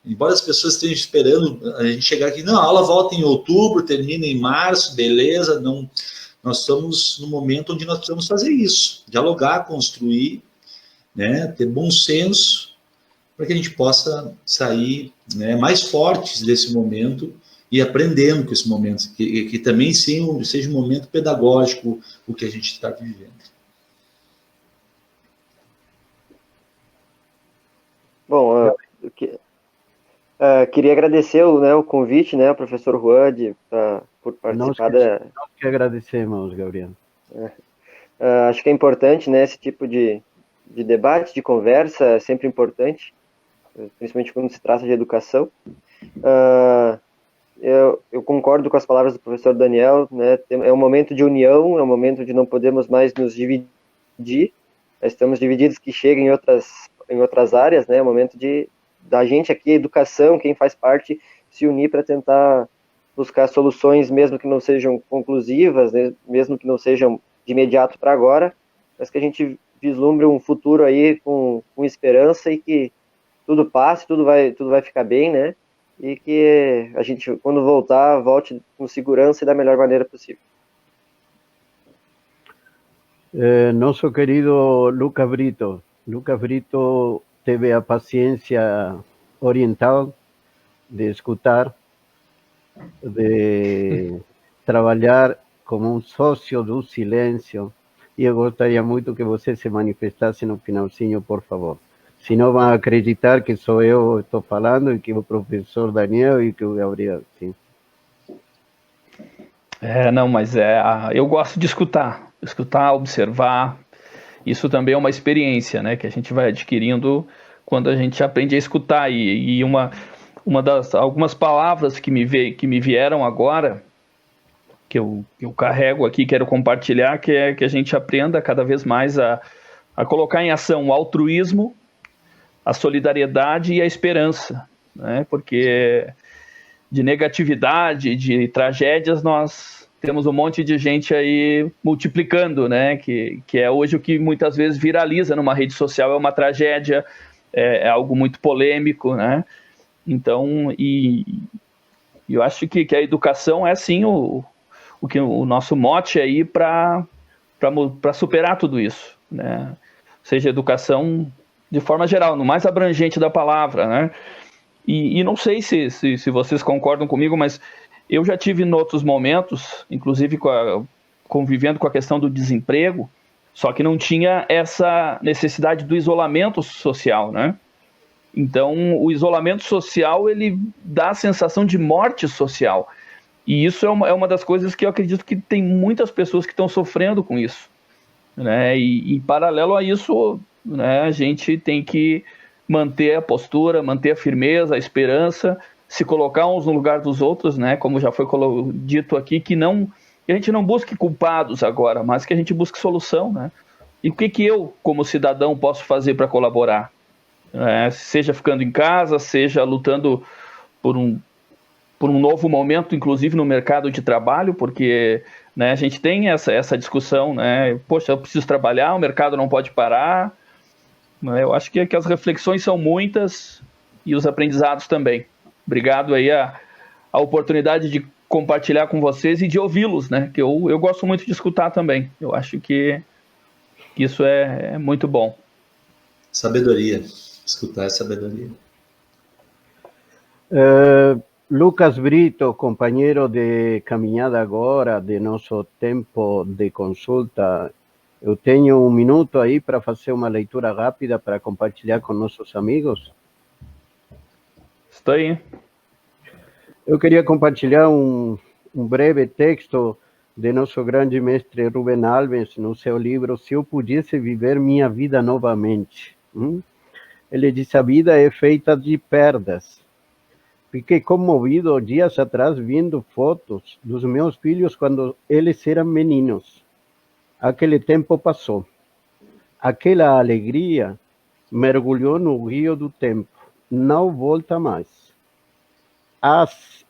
Embora as pessoas estejam esperando a gente chegar aqui, não, a aula volta em outubro, termina em março, beleza, não... Nós estamos no momento onde nós precisamos fazer isso, dialogar, construir, né? Ter bom senso, para que a gente possa sair, né, mais fortes desse momento, e aprendendo com esse momento, que também seja um momento pedagógico o que a gente está vivendo.
Bom, queria agradecer o convite, né, ao professor Juan por participar
Nós que agradecemos, Gabriel.
Acho que é importante, né, esse tipo de debate, de conversa, é sempre importante, principalmente quando se trata de educação. Eu concordo com as palavras do professor Daniel, né? É um momento de união, é um momento de não podemos mais nos dividir. Nós estamos divididos que chega em outras áreas, né? É um momento da gente aqui, educação, quem faz parte, se unir para tentar buscar soluções, mesmo que não sejam conclusivas, né? Mesmo que não sejam de imediato para agora, mas que a gente vislumbre um futuro aí com esperança e que tudo passe, tudo vai ficar bem, né? E que a gente, quando volte com segurança e da melhor maneira possível.
Nosso querido Lucas Brito teve a paciência oriental de escutar, de trabalhar como um sócio do silêncio, e eu gostaria muito que você se manifestasse no finalzinho, por favor. Senão vão acreditar que sou eu que estou falando e que o professor Daniel e que o Gabriel, sim.
Não, mas eu gosto de escutar, observar. Isso também é uma experiência, né, que a gente vai adquirindo quando a gente aprende a escutar. E algumas palavras que me vieram agora, que eu carrego aqui, quero compartilhar, que é que a gente aprenda cada vez mais a colocar em ação o altruísmo, a solidariedade e a esperança, né? Porque de negatividade, de tragédias, nós temos um monte de gente aí multiplicando, né? Que é hoje o que muitas vezes viraliza numa rede social, é uma tragédia, é algo muito polêmico, né? Então, e eu acho que a educação é sim o nosso mote aí para superar tudo isso, né? Seja educação de forma geral, no mais abrangente da palavra, né? E não sei se vocês concordam comigo, mas eu já tive em outros momentos, inclusive convivendo com a questão do desemprego, só que não tinha essa necessidade do isolamento social, né? Então, o isolamento social, ele dá a sensação de morte social. E isso é uma das coisas que eu acredito que tem muitas pessoas que estão sofrendo com isso, né? E em paralelo a isso, né, a gente tem que manter a postura, manter a firmeza, a esperança, se colocar uns no lugar dos outros, né? Como já foi dito aqui, que não que a gente não busque culpados agora, mas que a gente busque solução, né? E o que eu, como cidadão, posso fazer para colaborar? Seja ficando em casa, seja lutando por um novo momento, inclusive no mercado de trabalho, porque, né, a gente tem essa discussão, né? Poxa, eu preciso trabalhar, o mercado não pode parar. Né? Eu acho que as reflexões são muitas e os aprendizados também. Obrigado aí a oportunidade de compartilhar com vocês e de ouvi-los, né? Que eu gosto muito de escutar também. Eu acho que isso é muito bom.
Sabedoria. Escutar é sabedoria.
Lucas Brito, companheiro de caminhada agora, de nosso tempo de consulta, eu tenho um minuto aí para fazer uma leitura rápida para compartilhar com nossos amigos.
Estou aí.
Eu queria compartilhar um breve texto de nosso grande mestre Rubem Alves no seu livro Se Eu Pudesse Viver Minha Vida Novamente. Ele diz: a vida é feita de perdas. Fiquei comovido dias atrás vendo fotos dos meus filhos quando eles eram meninos. Aquele tempo passou. Aquela alegria mergulhou no rio do tempo. Não volta mais.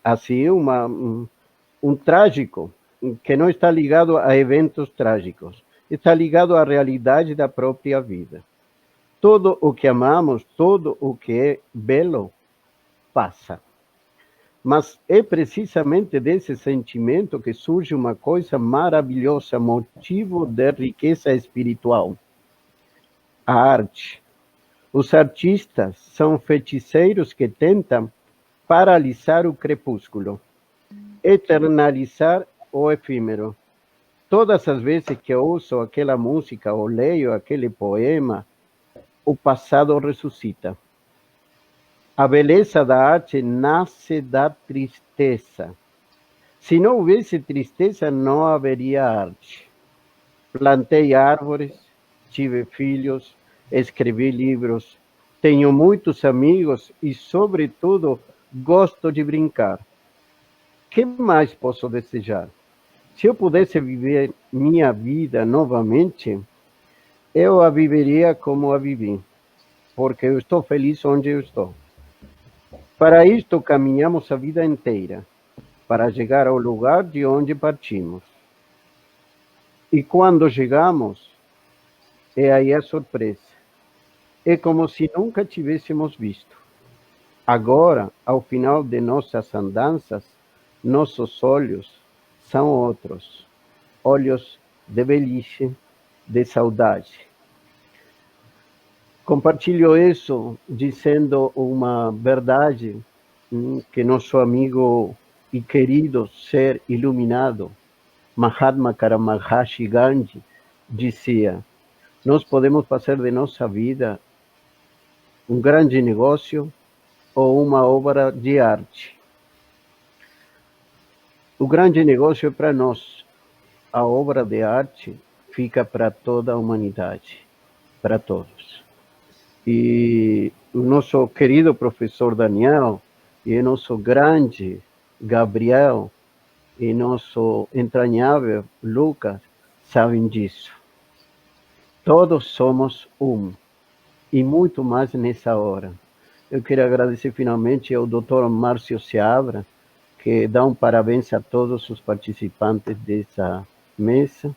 Assim, um trágico que não está ligado a eventos trágicos. Está ligado à realidade da própria vida. Tudo o que amamos, tudo o que é belo, passa. Mas é precisamente desse sentimento que surge uma coisa maravilhosa, motivo de riqueza espiritual. A arte. Os artistas são feiticeiros que tentam paralisar o crepúsculo, eternalizar o efímero. Todas as vezes que ouço aquela música ou leio aquele poema, o passado ressuscita. A beleza da arte nasce da tristeza. Se não houvesse tristeza, não haveria arte. Plantei árvores, tive filhos, escrevi livros, tenho muitos amigos e, sobretudo, gosto de brincar. Que mais posso desejar? Se eu pudesse viver minha vida novamente, eu a viveria como a vivi, porque eu estou feliz onde eu estou. Para isto caminhamos a vida inteira, para chegar ao lugar de onde partimos. E quando chegamos, é aí a surpresa. É como se nunca tivéssemos visto. Agora, ao final de nossas andanças, nossos olhos são outros. Olhos de velhice, de saudade. Compartilho isso dizendo uma verdade que nosso amigo e querido ser iluminado, Mahatma Karamaghashi Gandhi, dizia: nós podemos fazer de nossa vida um grande negócio ou uma obra de arte. O grande negócio é para nós. A obra de arte fica para toda a humanidade, para todos. E o nosso querido professor Daniel e o nosso grande Gabriel e nosso entranhável Lucas sabem disso. Todos somos um, e muito mais nessa hora. Eu quero agradecer finalmente ao Dr. Márcio Seabra, que dá parabéns a todos os participantes dessa mesa,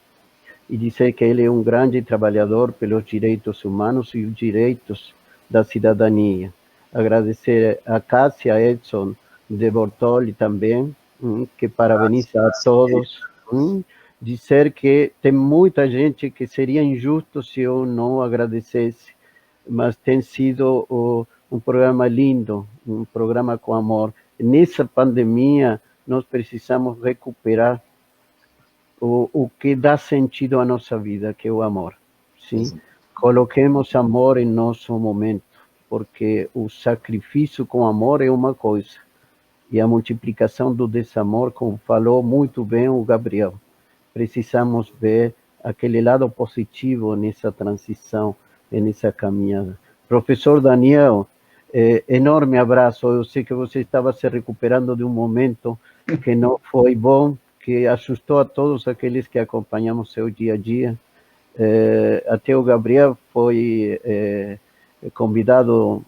e dizer que ele é um grande trabalhador pelos direitos humanos e os direitos da cidadania. Agradecer a Cássia Edson de Bortoli também, que parabeniza a todos. Dizer que tem muita gente que seria injusto se eu não agradecesse, mas tem sido um programa lindo, um programa com amor. Nessa pandemia, nós precisamos recuperar o que dá sentido à nossa vida, que é o amor. Sim? Coloquemos amor em nosso momento, porque o sacrifício com amor é uma coisa, e a multiplicação do desamor, como falou muito bem o Gabriel. Precisamos ver aquele lado positivo nessa transição e nessa caminhada. Professor Daniel, enorme abraço. Eu sei que você estava se recuperando de um momento que não foi bom, que assustou a todos aqueles que acompanhamos seu dia a dia. Até o Gabriel foi convidado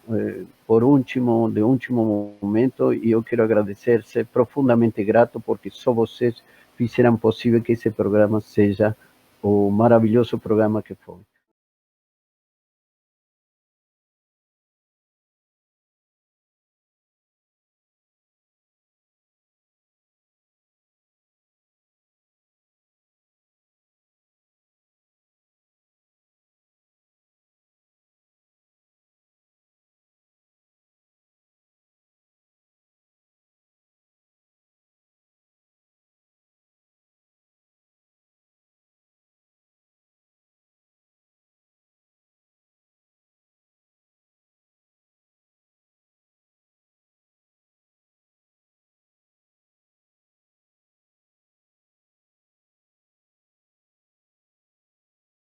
de último momento, e eu quero agradecer, ser profundamente grato, porque só vocês fizeram possível que esse programa seja o maravilhoso programa que foi.